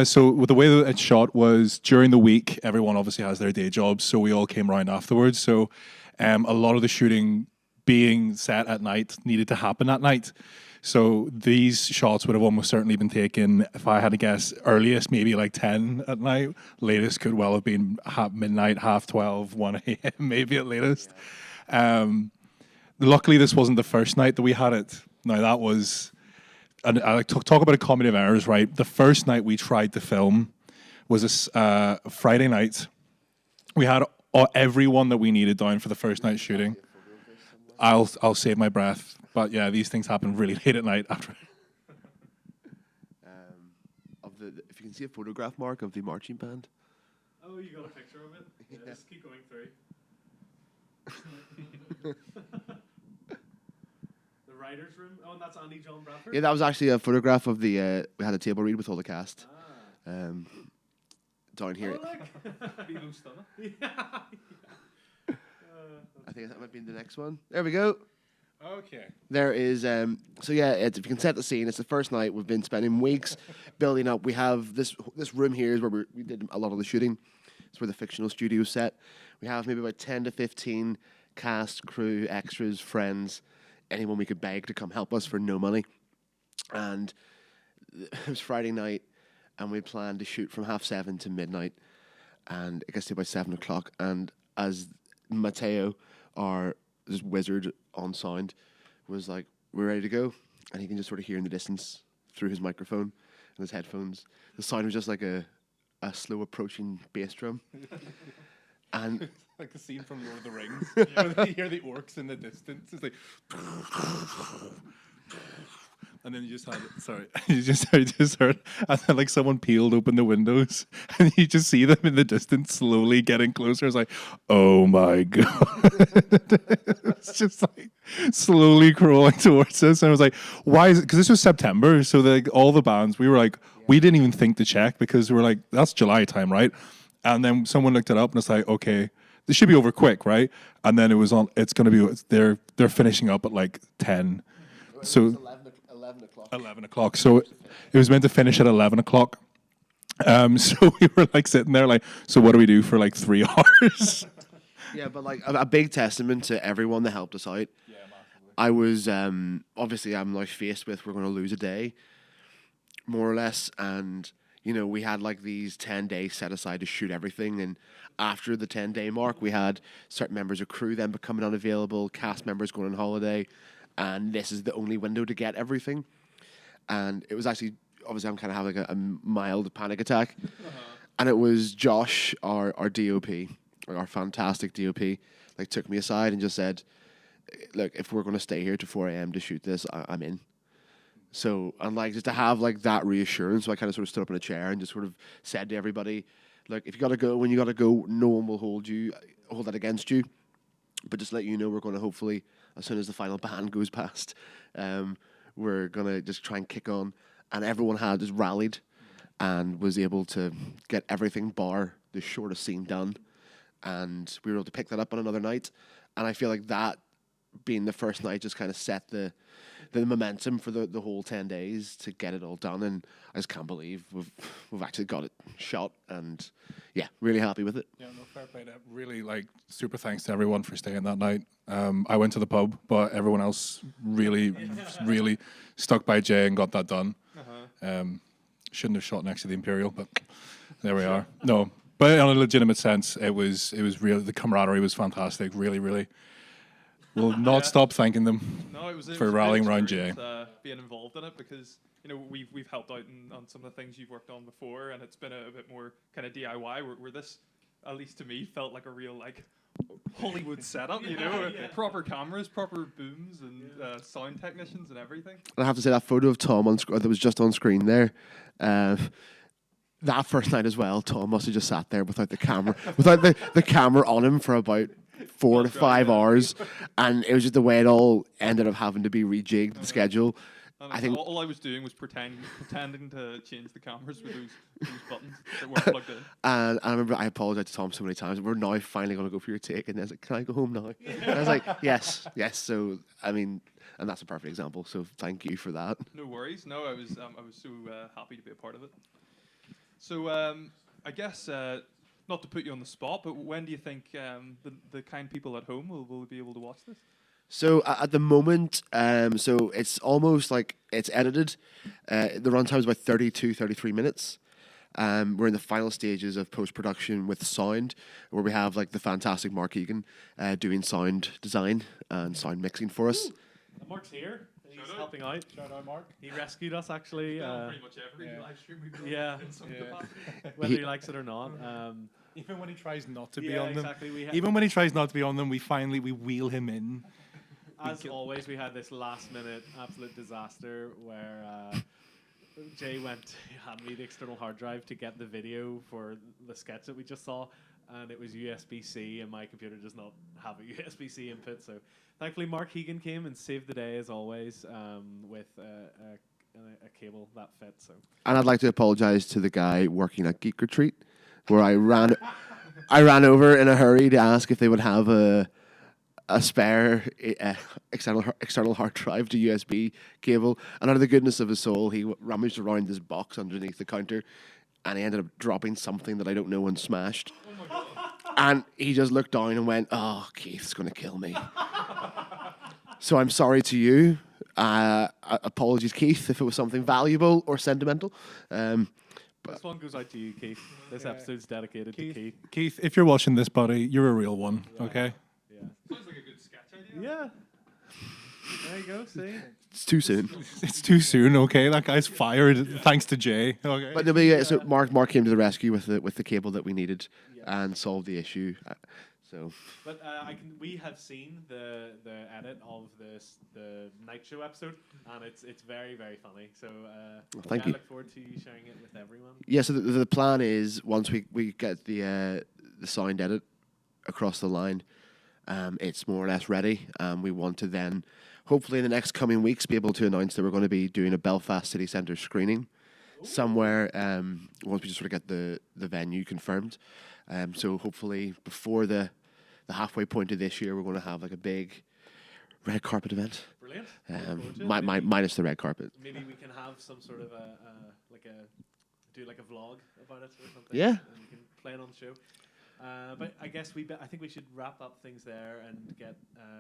So the way that it's shot was during the week, everyone obviously has their day jobs, so we all came around afterwards. So a lot of the shooting being set at night needed to happen at night. So these shots would have almost certainly been taken, if I had to guess, earliest maybe like 10 at night. Latest could well have been midnight, 12:30, 1 a.m. maybe at latest. Luckily, this wasn't the first night that we had it. Now that was... And I like to talk about a comedy of errors, right? The first night we tried to film was a Friday night. We had everyone that we needed down for the first night shooting. I'll save my breath, but yeah, these things happen really late at night after. If you can see a photograph, Mark, of the marching band. Oh, you got a picture of it? Yeah, just keep going through. Writer's room. Oh, and that's Andy John Bradford. Yeah, that was actually a photograph of the. We had a table read with all the cast. Down here. Oh, look. I think that might be the next one. There we go. Okay. There is. So yeah, if you can set the scene, it's the first night. We've been spending weeks building up. We have this room here is where we did a lot of the shooting. It's where the fictional studio is set. We have maybe about 10 to 15 cast, crew, extras, friends. Anyone we could beg to come help us for no money. And it was Friday night, and we planned to shoot from 7:30 to midnight, and it gets to about 7 o'clock. And as Mateo, this wizard on sound, was like, "We're ready to go," and he can just sort of hear in the distance through his microphone and his headphones, the sound was just like a slow approaching bass drum. And like the scene from Lord of the Rings, where you hear the orcs in the distance. It's like, and then you just heard, and then like someone peeled open the windows, and you just see them in the distance slowly getting closer. It's like, oh my god, it's just like slowly crawling towards us. And I was like, why is it? Because this was September, so like all the bands, we were like, we didn't even think to check because we were like, that's July time, right? And then someone looked it up, and it's like, okay, this should be over quick, right? And then it was on. It's going to be. They're finishing up at like 10. So 11 o'clock. 11 o'clock. So it was meant to finish at 11 o'clock. So we were like sitting there, like, so what do we do for like 3 hours? Yeah, but like a big testament to everyone that helped us out. Yeah, massively. I was obviously I'm now faced with we're going to lose a day, more or less, and you know we had like these 10 days set aside to shoot everything, and after the 10-day mark, we had certain members of crew then becoming unavailable, cast members going on holiday, and this is the only window to get everything. And it was actually obviously I'm kind of having like a mild panic attack, and it was Josh, our DOP, our fantastic DOP, like took me aside and just said, look, if we're going to stay here to 4 a.m. to shoot this, I'm in. So, and like just to have like that reassurance, so I kind of sort of stood up in a chair and just sort of said to everybody, look, if you got to go, when you got to go, no one will hold that against you. But just let you know, we're going to hopefully, as soon as the final band goes past, we're going to just try and kick on. And everyone had just rallied and was able to get everything bar the shortest scene done, and we were able to pick that up on another night. And I feel like that being the first night just kind of set the momentum for the whole 10 days to get it all done. And I just can't believe we've actually got it shot, and yeah, really happy with it. Yeah, no, fair play. Really, like, super thanks to everyone for staying that night. I went to the pub, but everyone else really, really stuck by Jay and got that done. Shouldn't have shot next to the Imperial, but there we are. No, but in a legitimate sense, it was real. The camaraderie was fantastic. Really, really. We'll not stop thanking them for rallying around Jay. Being involved in it, because we've helped out on some of the things you've worked on before, and it's been a bit more kind of DIY. Where this, at least to me, felt like a real like Hollywood setup. Proper cameras, proper booms, and sound technicians and everything. And I have to say that photo of Tom that was just on screen there. That first night as well, Tom must have just sat there without the camera, without the camera on him for about 4 to 5 hours, and it was just the way it all ended up having to be rejigged the schedule. I think all I was doing was pretending to change the cameras with those buttons that weren't plugged in. And I remember I apologized to Tom so many times. We're now finally going to go for your take, and I was like, "Can I go home now?" And I was like, "Yes." So I mean, and that's a perfect example. So thank you for that. No worries. No, I was so happy to be a part of it. So I guess. Not to put you on the spot, but when do you think the kind people at home will be able to watch this? So at the moment, so it's almost like it's edited. The runtime is about 32, 33 minutes. We're in the final stages of post-production with sound, where we have like the fantastic Mark Egan doing sound design and sound mixing for us. Mark's here. He's helping out. Shout out, Mark. He rescued us, actually. Pretty much every live stream we've done in some capacity. Whether he likes it or not. Even when he tries not to be on them. Exactly. Even when he tries not to be on them, we wheel him in. As always, we had this last-minute absolute disaster where Jay handed me the external hard drive to get the video for the sketch that we just saw, and it was USB-C, and my computer does not have a USB-C input. So thankfully, Mark Egan came and saved the day as always with a cable that fit. So. And I'd like to apologise to the guy working at Geek Retreat, where I ran over in a hurry to ask if they would have a spare external hard drive to USB cable, and out of the goodness of his soul, he rummaged around this box underneath the counter, and he ended up dropping something that I don't know and smashed. And he just looked down and went, "Oh, Keith's going to kill me." So I'm sorry to you. Apologies, Keith, if it was something valuable or sentimental. This one goes out to you, Keith. This episode's dedicated to Keith. Keith, if you're watching this, buddy, you're a real one, okay? Yeah. Sounds like a good sketch idea. Yeah. There you go, see? It's too soon. It's too soon, okay? That guy's fired, thanks to Jay. Okay. But no, yeah, so Mark came to the rescue with the cable that we needed and solved the issue. But we have seen the edit of the night show episode, and it's very, very funny. So thank you. I look forward to you sharing it with everyone. Yeah, so the plan is once we get the sound edit across the line, it's more or less ready. We want to then, hopefully in the next coming weeks, be able to announce that we're going to be doing a Belfast City Centre screening somewhere once we just sort of get the venue confirmed. So hopefully before the halfway point of this year, we're going to have like a big red carpet event. Brilliant. Minus the red carpet. Maybe we can have some sort of do a vlog about it or something. Yeah. And you can play it on the show. But I guess I think we should wrap up things there and get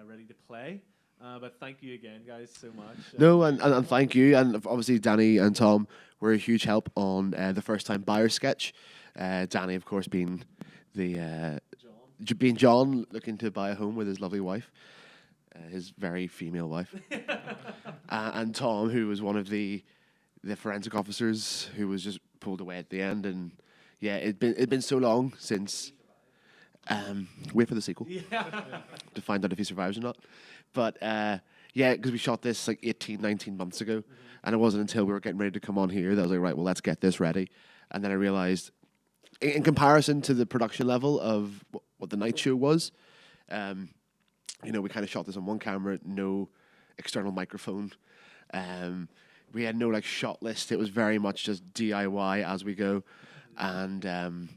ready to play. But thank you again, guys, so much. No, and thank you. And obviously, Danny and Tom were a huge help on the first time buyer sketch. Danny, of course, being John looking to buy a home with his lovely wife, his very female wife. And Tom, who was one of the forensic officers who was just pulled away at the end. And yeah, it'd been so long since. Wait for the sequel to find out if he survives or not. But yeah, because we shot this like 18, 19 months ago, and it wasn't until we were getting ready to come on here that I was like, right, well, let's get this ready. And then I realized, in comparison to the production level of what the night show was, we kind of shot this on one camera, no external microphone. We had no shot list. It was very much just DIY as we go, and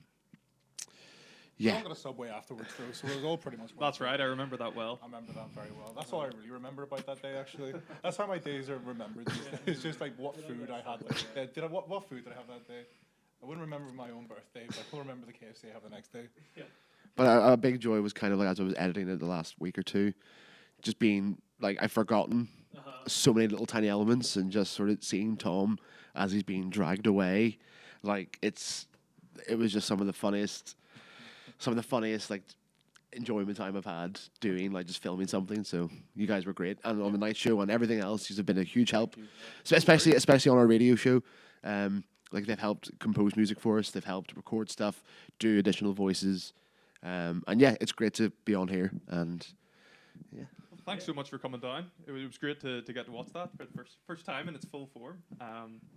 We Yeah. all got a Subway afterwards though, so it was all pretty much. That's right. I remember that well. I remember that very well. That's all I really remember about that day. Actually, that's how my days are remembered. It's just like what food I had. What food did I have that day? I wouldn't remember my own birthday, but I will remember the KFC I have the next day. But a big joy was kind of like as I was editing it the last week or two, just being like I've forgotten so many little tiny elements and just sort of seeing Tom as he's being dragged away, like it was just some of the funniest like enjoyment time I've had doing like just filming something. So you guys were great, and on the night show and everything else, you've been a huge help, so especially on our radio show. Like they've helped compose music for us, they've helped record stuff, do additional voices, and yeah, it's great to be on here. And yeah, Thanks so much for coming down. It was great to get to watch that for the first time in its full form.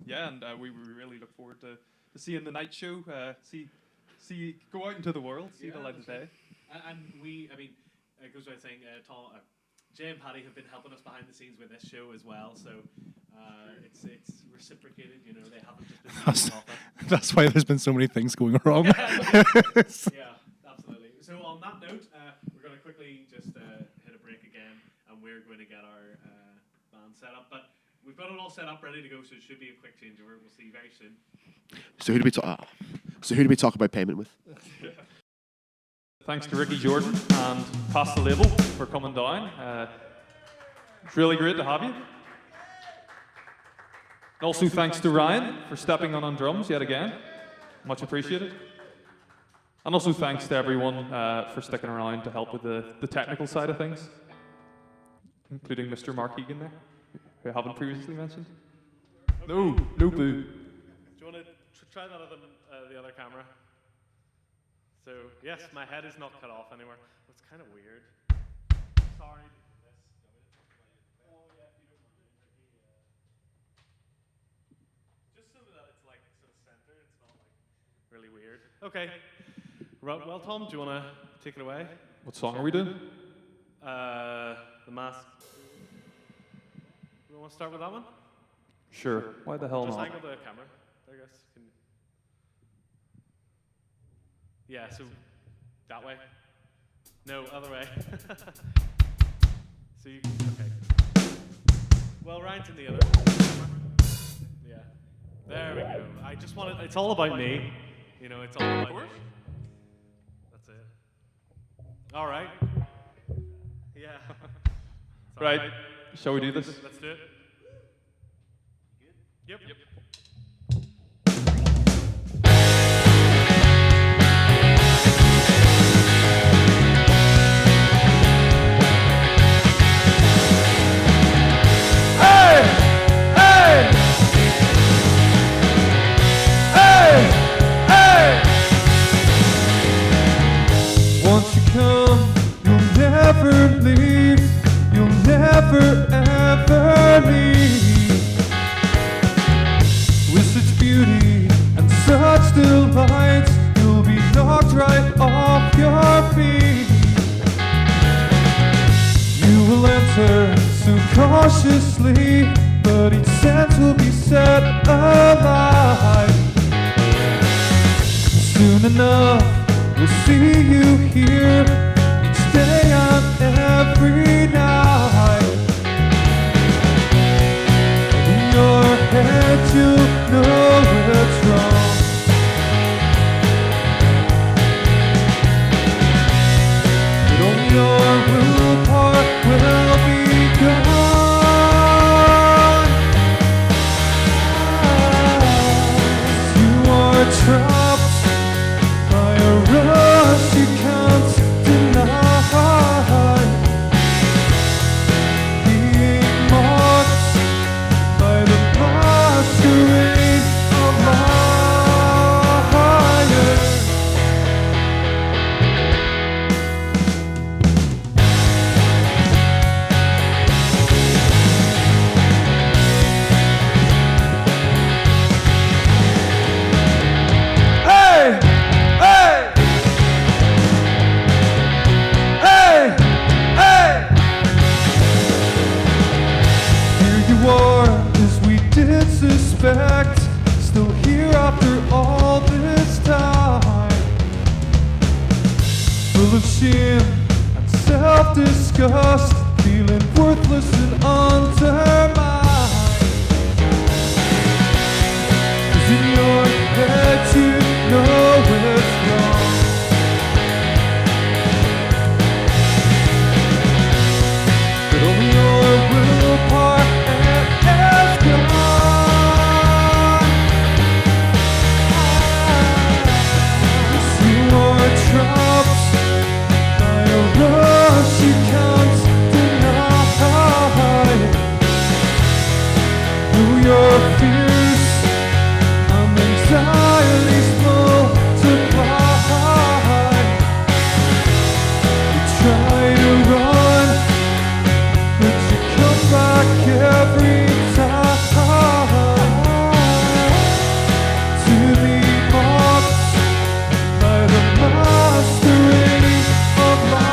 Yeah, and we really look forward to seeing the night show. See, go out into the world, see the light of day. And it goes without saying, Tom, Jay and Paddy have been helping us behind the scenes with this show as well. So it's reciprocated. You know, they haven't just been doing nothing. That's why there's been so many things going wrong. Yeah, absolutely. So on that note, we're going to quickly just hit a break again, and we're going to get our band set up. But we've got it all set up, ready to go, so it should be a quick changeover. We'll see you very soon. so who do we talk about payment with? Thanks to Rikki Jordan and Past the Label for coming down. It's really great to have you. Also thanks to Ryan for stepping on drums yet again. Much appreciated. And also thanks to everyone for sticking around to help with the technical side of things, including Mr. Mark Egan there, who I haven't previously mentioned. No boo. Do you want to try that on the other camera? So, yes, my head is not cut off anymore. It's kind of weird. Sorry. Just so that it's like sort of centered, it's not like really weird. Okay. Well, Tom, do you want to take it away? What song are we doing? The Mask. We want to start with that one? Sure. Why the hell Just not? angle the camera, I guess. Yeah, so that way. No, other way. So you okay. Well, Ryan's in the other camera. Yeah. There we go. I just wanted, it's all about me. You know, it's all about me. That's it. All right. Yeah. It's all Right. Shall we do this? Let's do it. Yep. Once you come, you'll never leave. You'll never ever leave. With such beauty and such delight, you'll be knocked right off your feet. You will enter so cautiously, but each sense will be set alight. Soon enough, we'll see you here each day and every night. In your head you'll know it's wrong. But all your willpower will be gone. You are trapped by a rush you can't deny. Being mocked by the masquerade of liar. Hey! Hey! Hey! Hey! Here you are, as we did suspect, still here after all this time. of shame and self-disgust, feeling worthless and undermined. 'Cause in your head you know it's wrong, but only your willpower has gone. You are trapped by a rush you can't deny. Through your fears and anxieties multiply. You try to run, but you come back every time to be mocked by the masquerade of liar.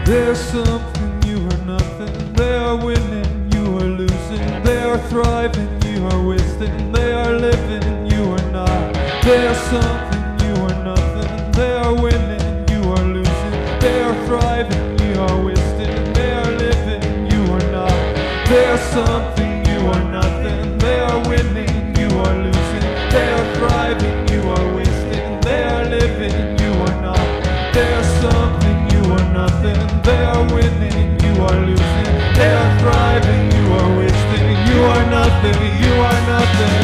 There's something, you are nothing. They are winning, you are losing. They are thriving, you are wasting. They are living, you are not. There's something, you are nothing. They are winning, you are losing. They are thriving, you are wasting. They are living, you are not. There's something, you are nothing. They are winning, you are losing. They are thriving, you are wasting. They are living, you are not. There's something, you are nothing. They are winning, you are losing. They are thriving, you are wasting. You are nothing, you are nothing.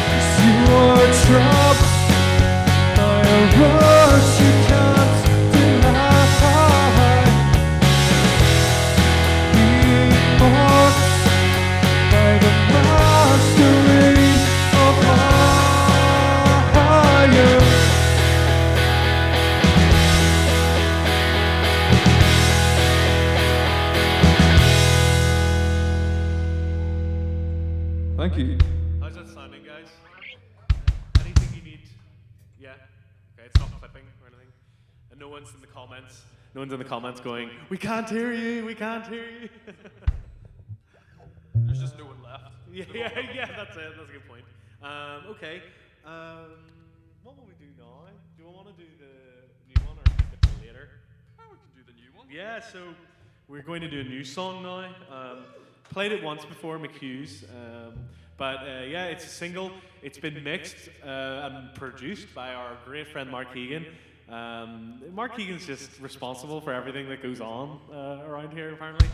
'Cause you are trapped by a rush you can't deny. Being mocked by the masquerade of liar. Thank you. How's that sounding, guys? Anything you need? Yeah? Okay, it's not clipping or anything. And no one's in the comments. No one's in the comments going, "We can't hear you, we can't hear you." There's just no one left. yeah, that's it. That's a good point. Okay. What will we do now? Do we want to do the new one or keep it till later? Oh, we can do the new one. Yeah, so we're going to do a new song now. Played it once before, McHugh's, but yeah, it's a single. It's been mixed and produced by our great friend Mark Keegan. Mark Keegan's just responsible for everything that goes on around here, apparently.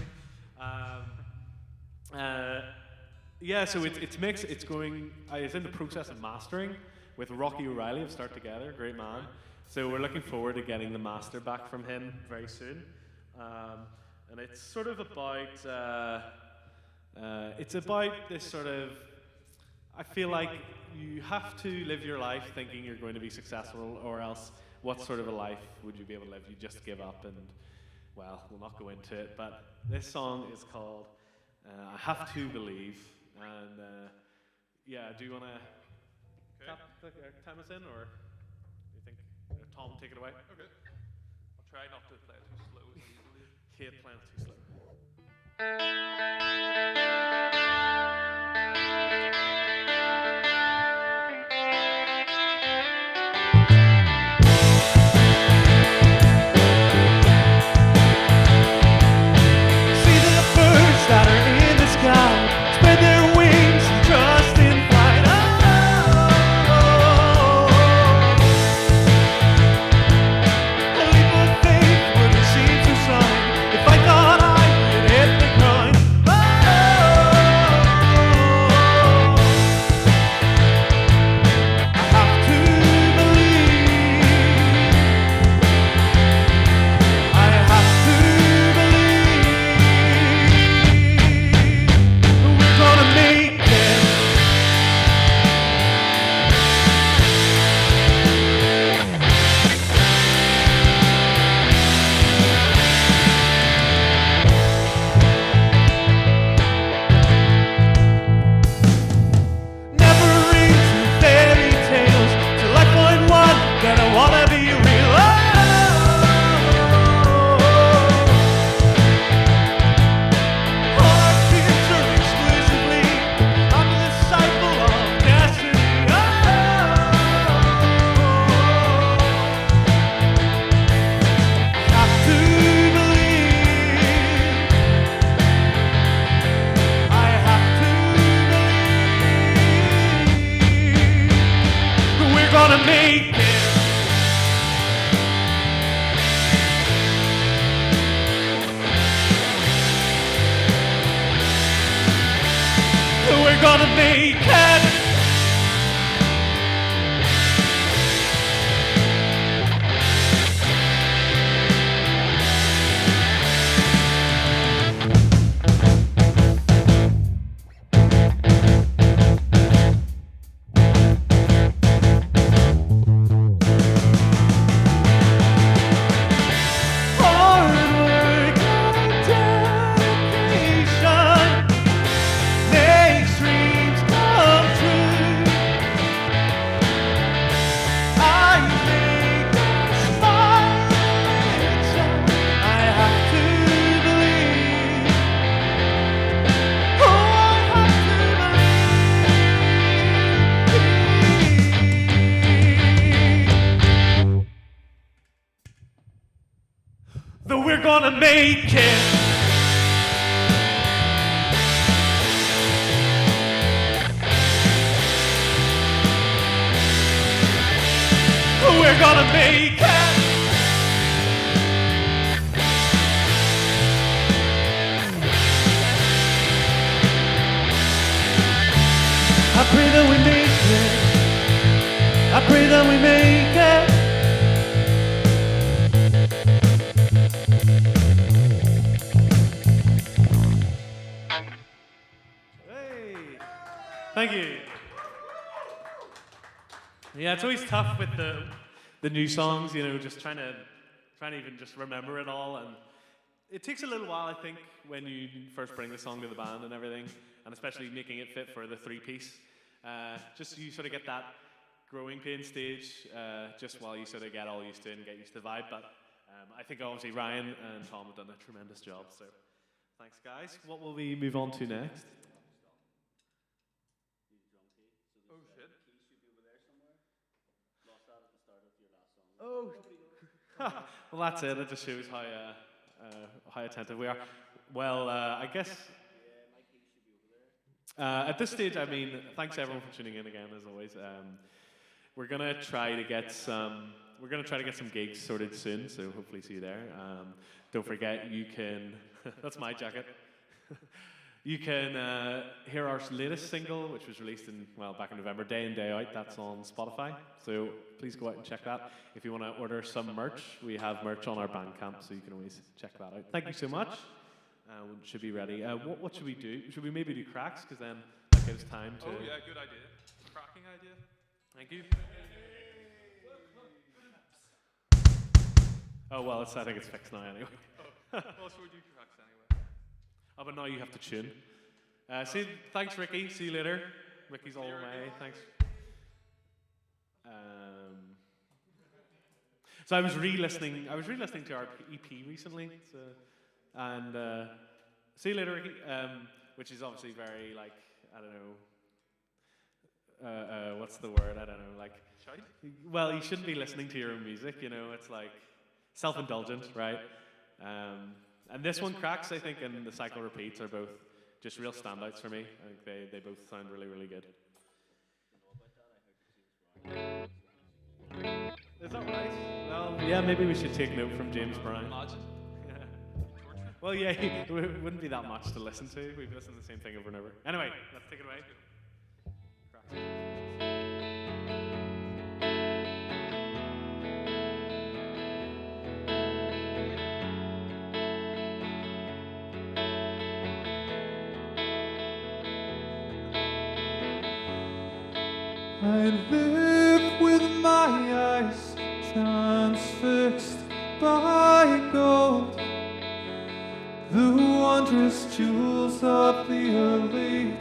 Yeah, so it's mixed. It's going. It's in the process of mastering with Rocky O'Reilly of Start Together, great man. So we're looking forward to getting the master back from him very soon. And it's sort of about. It's about this sort of. I feel like you have to live your life thinking you're going to be successful, or else what sort of a life would you be able to live? You just give up, and well, we'll not go into it. But this song is called "I Have to Believe," and yeah, do you want to time us in, or do you think Tom take it away? Okay. I'll try not to play it too slow. Kate playing too slow. See the birds that are in the sky spread their wings and trust in flight. A leap of faith wouldn't seem so strong if I thought I could hit the ground. Oh, gonna make it. That we're gonna make it. We're gonna make it. I pray that we make it. I pray that we make it. Thank you. Yeah, it's always tough with the new songs, you know, just trying to even just remember it all, and it takes a little while, I think, when you first bring the song to the band and everything, and especially making it fit for the three-piece. Just you sort of get that growing pain stage, just while you sort of get all used to it and get used to the vibe. But I think obviously Ryan and Tom have done a tremendous job. So thanks, guys. What will we move on to next? Oh, well, that's it. That just shows how attentive we are. Well, I guess at this stage, I mean, thanks everyone for tuning in again, as always. We're gonna try to get some gigs sorted soon, so hopefully see you there. Don't forget, you can. That's my jacket. You can hear our latest single, which was released back in November, Day In, Day Out. That's on Spotify. So please go out and check that. If you want to order some merch, we have merch on our Bandcamp, so you can always check that out. Thank you so much. We should be ready. What should we do? Should we maybe do cracks? Because then that gives time to... Oh yeah, good idea. Cracking idea. Thank you. Oh, well, I think it's fixed now anyway. Well, should we do cracks anyway? Oh, but now you have to tune. Thanks, Rikki. See you later. Rikki's all the way. Thanks. So I was re-listening to our EP recently, and see you later, Rikki. Which is obviously very like, I don't know. What's the word? I don't know. Like, well, you shouldn't be listening to your own music. You know, it's like self-indulgent, right? And this one, Cracks, I think, and The Cycle Repeats are both just real standouts for me. I think they both sound really, really good. Is that right? Well, yeah, maybe we should take note from James Brown. Imagine. Well, yeah, it wouldn't be that much to listen to. We've listened to the same thing over and over. Anyway, let's take it away. I live with my eyes transfixed by gold, the wondrous jewels of the elite,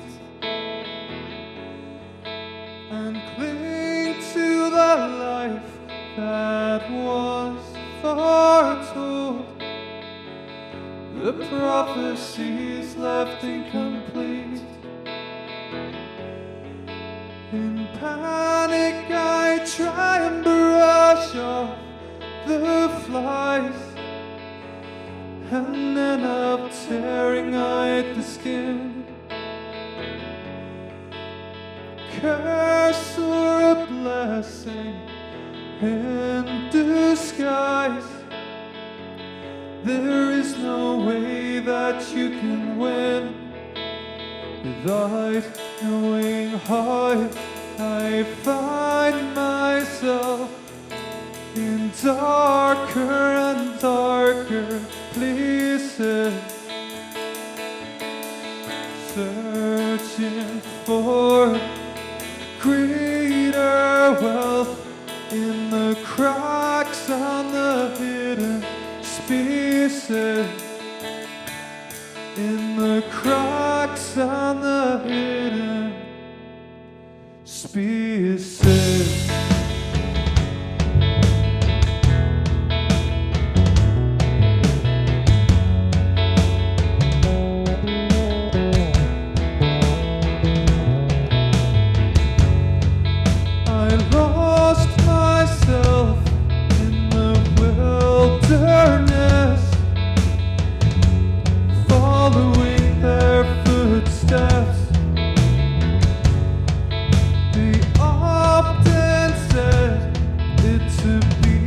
and cling to the life that was foretold. The prophecies left incomplete. In panic I try and brush off the flies, and end up tearing out the skin. Curse or a blessing in disguise. There is no way that you can win without knowing how I find myself in darker and darker places, searching for greater wealth in the cracks and the hidden spaces, in the cracks and the hidden spaces. I lost myself in the wilderness, following their footsteps. They often said it to be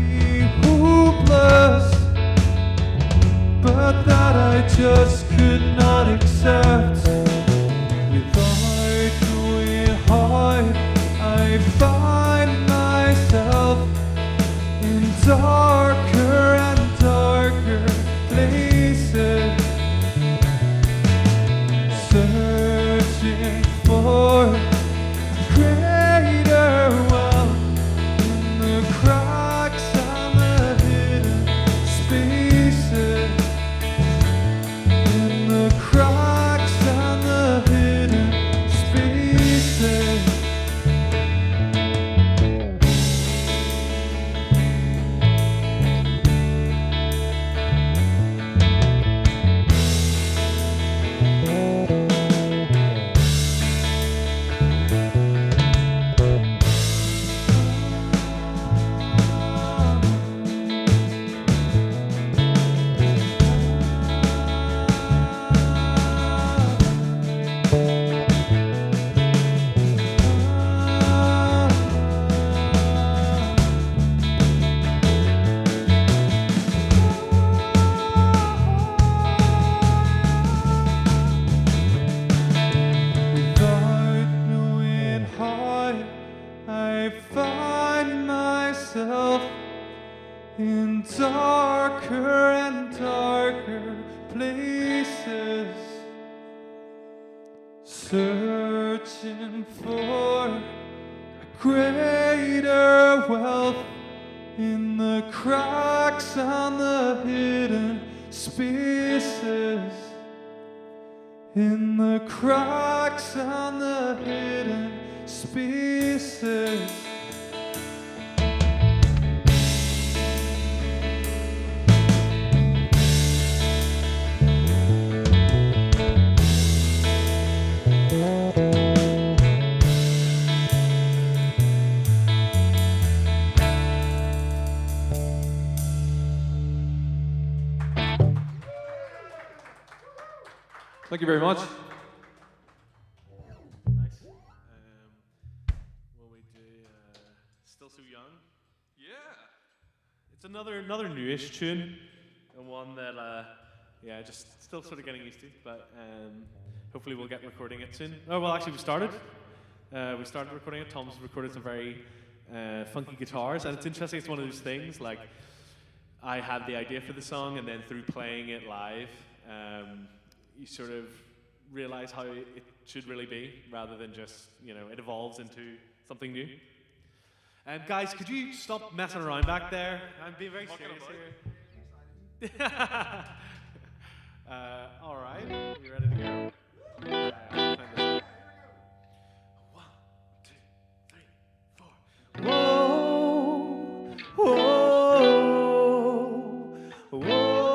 hopeless, but that I just could not accept. Without knowing how I find myself in darker and darker places, searching for greater wealth in the cracks and the hidden spaces, in the cracks and the hidden spaces. Without knowing how I find myself in darker and darker places, searching for a greater wealth in the cracks and the hidden spaces, in the cracks and the hidden spaces. Thank you very much. Nice. Will we do Still So Young? Yeah. It's another newish tune, and one that yeah, just still sort of getting used to, but hopefully we'll get recording it soon. Oh well, actually we started recording it. Tom's recorded some very funky guitars, and it's interesting. It's one of those things like I had the idea for the song, and then through playing it live, you sort of realize how it should really be, rather than just, it evolves into something new. Guys, could you stop messing around back there? I'm being very serious here. All right, you ready to go? One, two, three, four. Whoa, whoa, whoa, whoa.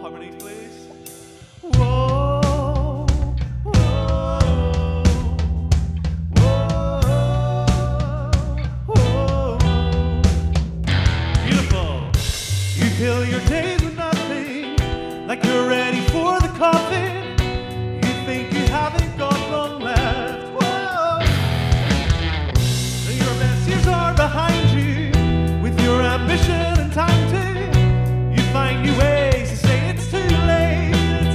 Harmonies, please. Whoa, whoa, whoa, whoa. Beautiful. You fill your days with nothing, like you're ready for the coffin. You think you haven't got long left. Whoa. Your best years are behind you, with your ambition and time to. You find new ways to say it's too late.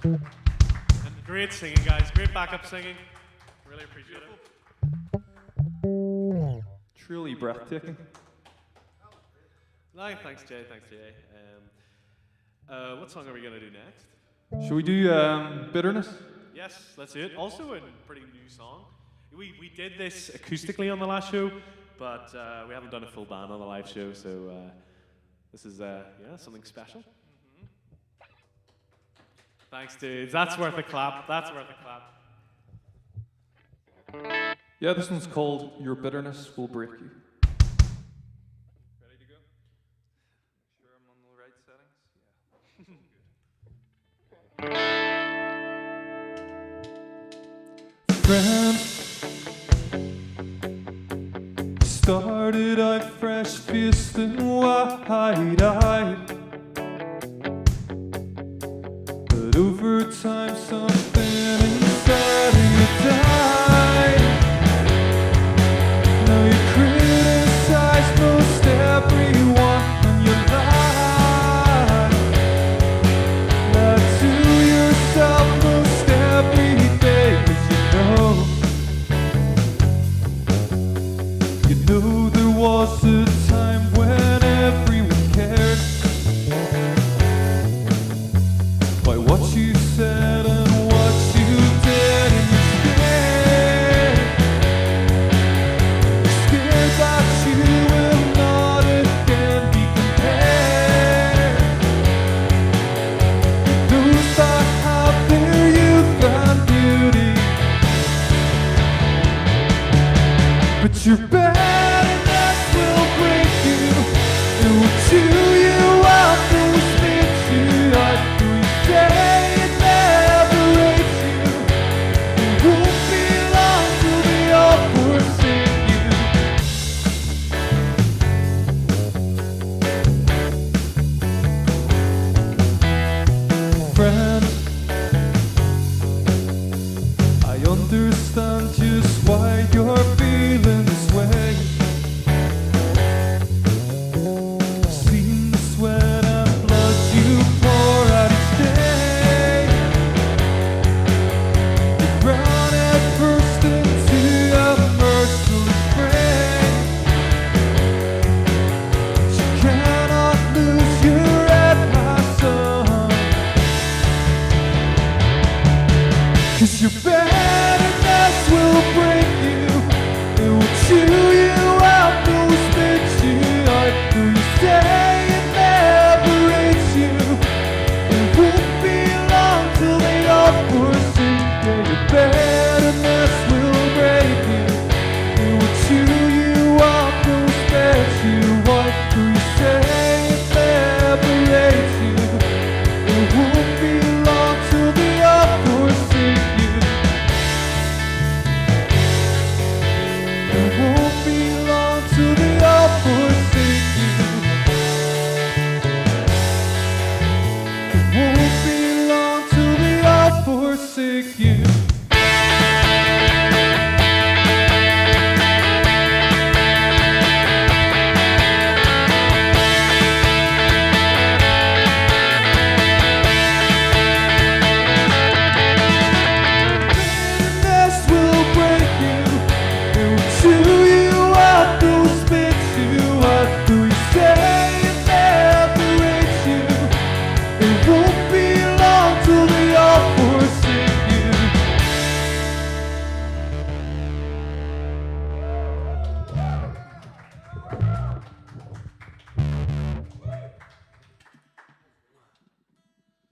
And great singing, guys. Great backup singing. Really appreciate it. Truly breathtaking. No, thanks, Jay. Thanks, Jay. What song are we going to do next? Should we do Bitterness? Yes, let's do it. Also a pretty new song. We did this acoustically on the last show, but we haven't done a full band on the live show, so this is something special. Thanks, dudes. That's worth a clap. That's worth a clap. Yeah, this one's called Your Bitterness Will Break You. Ready to go? Make sure I'm on the right Friend, settings. started I fresh-faced and wide-eyed, but over time something inside of you died. Now you criticize most everyone in your life, lie to yourself most every day, 'cause you know there was a time when everyone cared by what you said and what you did, and you're scared that you will not again be compared. Those that have their youth and beauty, but your bitterness will break you. It will chew you up, it will spit you out. Though you say it never rates you, it won't be long till they all forsake you. Friend, I understand just why you're feeling this way. Seen the sweat and blood you pour out each day. You drown at first into a merciless fray. You cannot lose your head, my son, 'cause your bitterness will break you. It will chew you out, it will spit you out. Though you say it never rates you, it won't be long till they all forsake you. Your bitterness will break you. It will chew you out, it will spit you out. Though you say it never rates you, it won't be long till they all forsake you. It won't be long till they all forsake you. It won't be long till they all forsake you. Bitterness will break you. It will chew you up, it will spit you out. Though you say it never rates you, it won't be long till they all forsake you.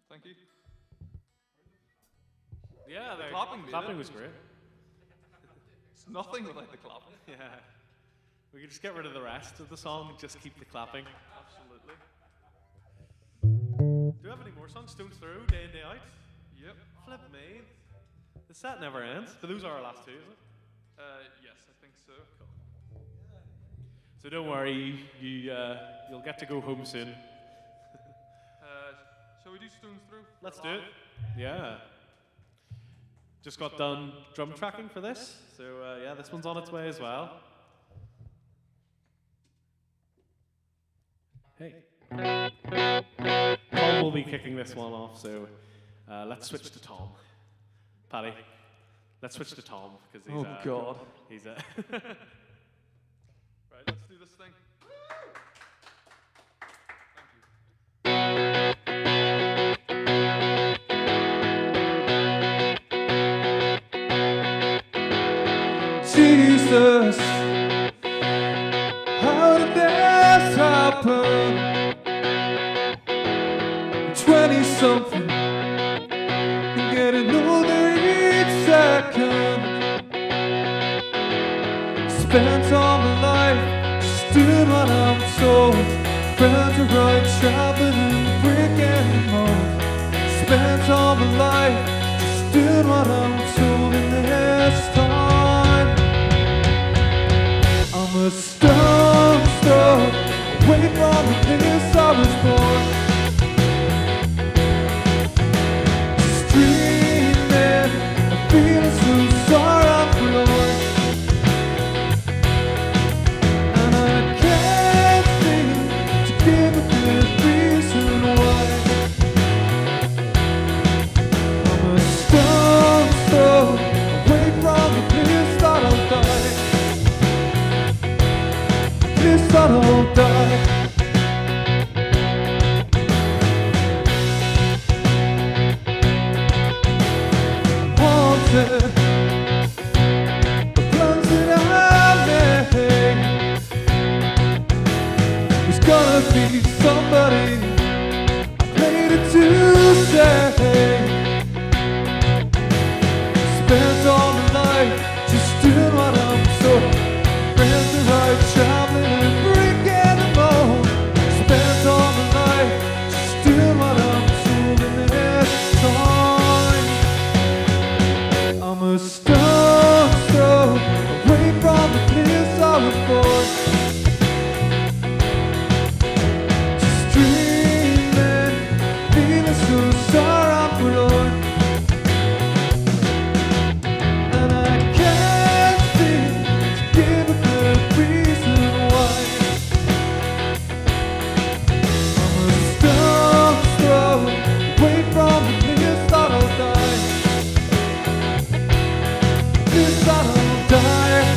Thank you. Yeah, the clapping was great. It's nothing without the clapping. Yeah. We could just get rid of the rest of the song and just keep the clapping. Absolutely. Do you have any more songs? Stones Throw, Day in, Day Out? Yep. Flip me. The set never ends. But those are our last two, is it? Yes, I think so. So don't worry, you'll get to go home soon. Shall we do Stones Throw? Let's do it. Yeah. Just got done drum tracking for this, so yeah, this one's on its way as well. Hey. Paul will be kicking this one off, so Let's switch to Tom. Paddy, let's switch to Tom because he's. Oh God. He's. Right, let's do this thing. Jesus, how did this happen? 20-something, getting older each second. Spent all my life just doing what I'm told. Friends are right, traveling and breaking mold. Spent all my life just doing what I'm told, and this time I'm a stone's throw away from the place I was born. Just dreaming, I'm feeling so sorry I'm forlorn. And I can't seem to give a good reason why. I'm a stone's throw away from the place that I'll die. Place that I'll die. Haunted, the plans that I made. There's gonna be somebody I played it to say. Spent all my life just doing what I'm told. Friends are right, traveling and breaking the mold. Spent all my life just doing what I'm told, and this time I'm a stone's throw away from the place I was born. Just dreaming, feeling so sorry I'm forlorn. And I can't seem to give a good reason why. I'm a stone's throw away from the place that I'll die. Place that I'll die.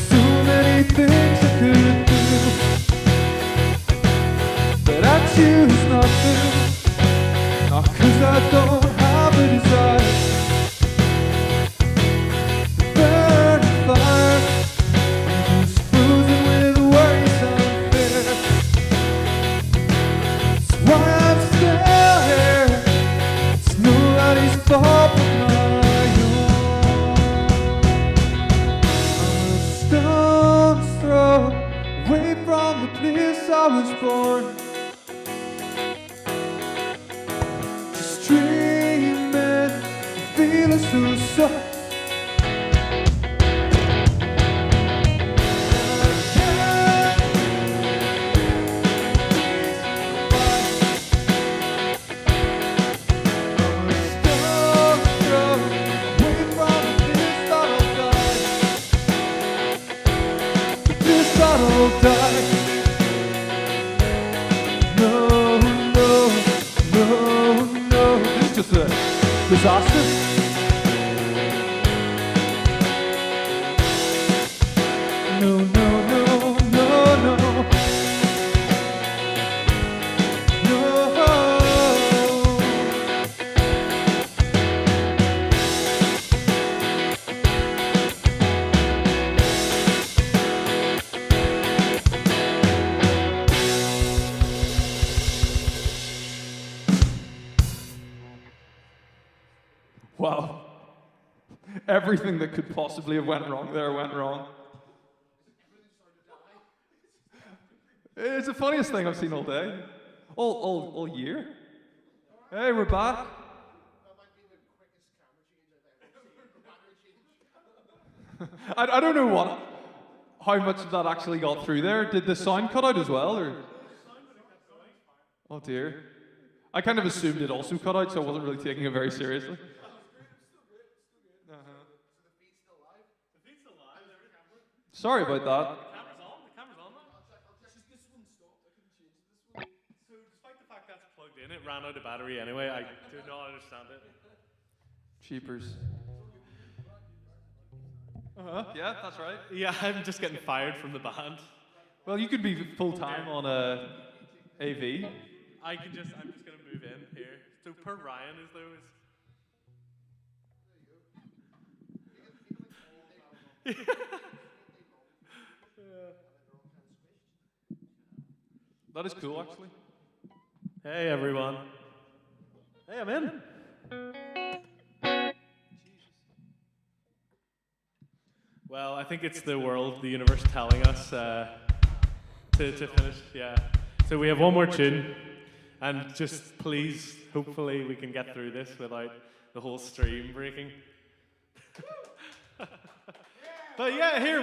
So many things I could do, but I choose not to. Not 'cause I don't have a desire. Burning fire, just frozen with worries unfair. That's why I'm still here. It's nobody's fault but my own. I'm a stone's throw away from the place I was born. Just dreaming, feeling so sorry. No, no, no, no. This is just a disaster. No, no, no, no, no. No. Wow. Everything that could possibly have went wrong there went wrong. It's the funniest thing I've seen all day. All year. Hey, we're back. I don't know how much of that actually got through there. Did the sound cut out as well, or? Oh dear. I kind of assumed it also cut out, so I wasn't really taking it very seriously. Sorry about that. The camera's on. So despite the fact that's plugged in, it ran out of battery anyway. I do not understand it. Cheapers. Yeah, that's right. Yeah, I'm just getting fired from the band. Well, you could be full time on a AV. I'm just gonna move in here. So per Ryan is those. That is cool, actually. Hey everyone. Hey, I'm in. Well, I think it's the world, the universe telling us to finish. Yeah. So we have one more tune, and just please, hopefully, we can get through this without the whole stream breaking. But yeah, here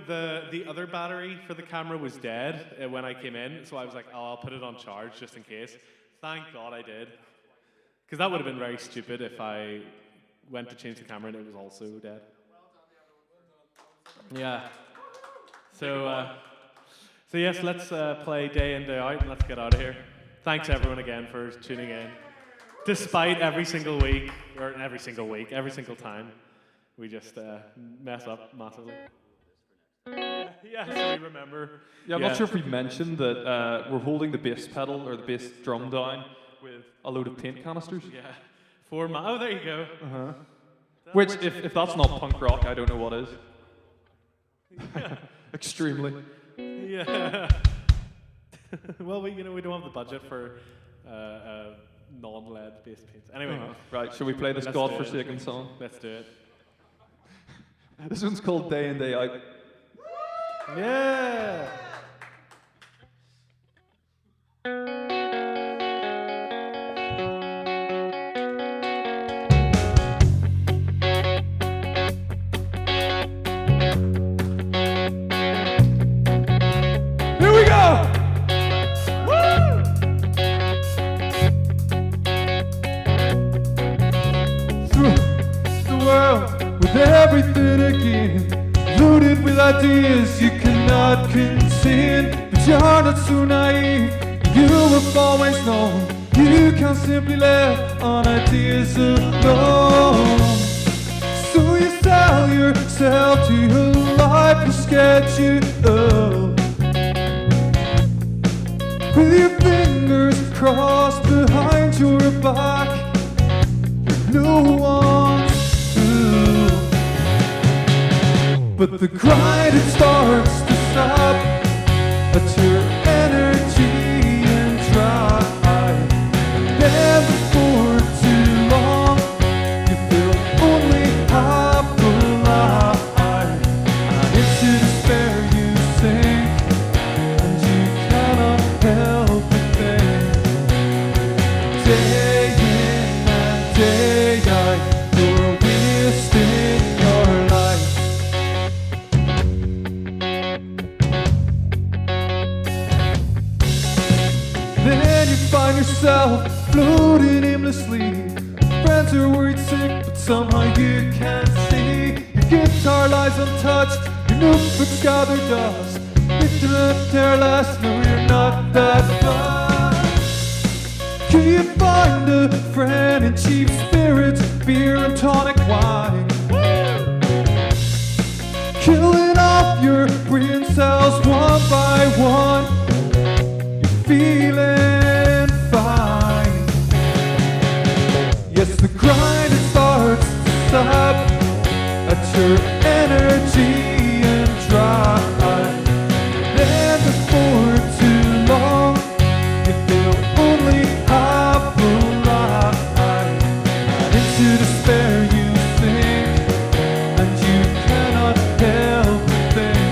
the other battery for the camera was dead when I came in, so I was like, oh, I'll put it on charge just in case. Thank God I did, because that would have been very stupid if I went to change the camera and it was also dead. Yeah. So yes, let's play Day In, Day Out, and let's get out of here. Thanks everyone again for tuning in. Despite every single week, every single time, we just mess up massively. Yeah, so we remember. Yeah, I'm not sure if we mentioned that we're holding the bass pedal or the bass drum down with a load of paint canisters. Yeah. Oh, there you go. Uh-huh. Which, if that's not punk rock, I don't know what is. Extremely. Yeah. Well, we don't have the budget for non-lead based paints. Anyway. Right, shall we play this godforsaken song? Let's do it. This one's called Day In, Day Out. Yeah. Here we go! Through the world with everything again, loaded with ideas you cannot contain. But you're not so naive, you have always known you can't simply live on ideas alone. So you sell yourself to your life schedule, with your fingers crossed behind your back. You're no one's fool, but the grind it starts to stop at your energy and drive. Then before too long, you feel only half alive, and into despair you sink, and you cannot help but think. Day in and day out, you're wasting your life. Then you find yourself floating aimlessly. Friends are worried sick, but somehow you can't see. Your guitar lies untouched, your notebooks gather dust. If you left there last, no, you're not that fun. Can you find a friend in cheap spirits, beer and tonic wine? Killing off your brain cells one by one. You're feeling fine. Yes, the grind it starts to stop at your energy and drive. Then before too long, you feel only half alive, and into despair you sink, and you cannot help but think.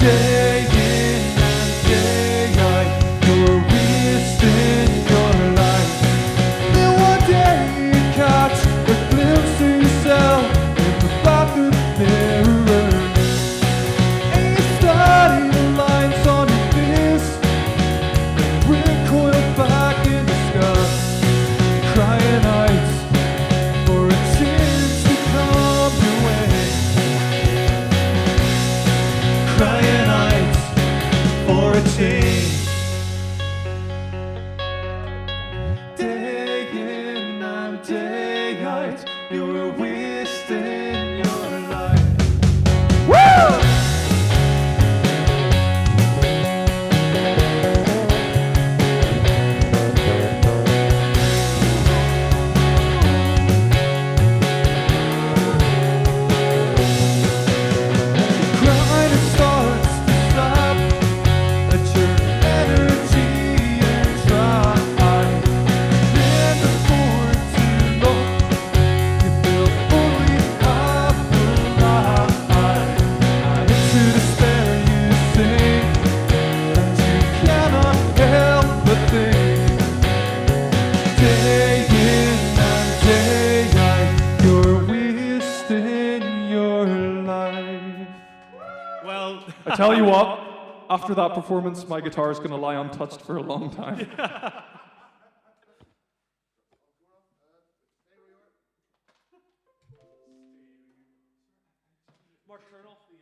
Day in and day out, you're wasting your life. Then one day you catch a glimpse of yourself in the you're wasting your life. Grind starts to stop at your energy and try. Then before too long, you feel only half alive. Into despair you sing, and you cannot help but think. Day in and day out, you're wasting your life. Well, I tell you what, after that performance, my guitar is going to lie untouched for a long time. Mark, turn off the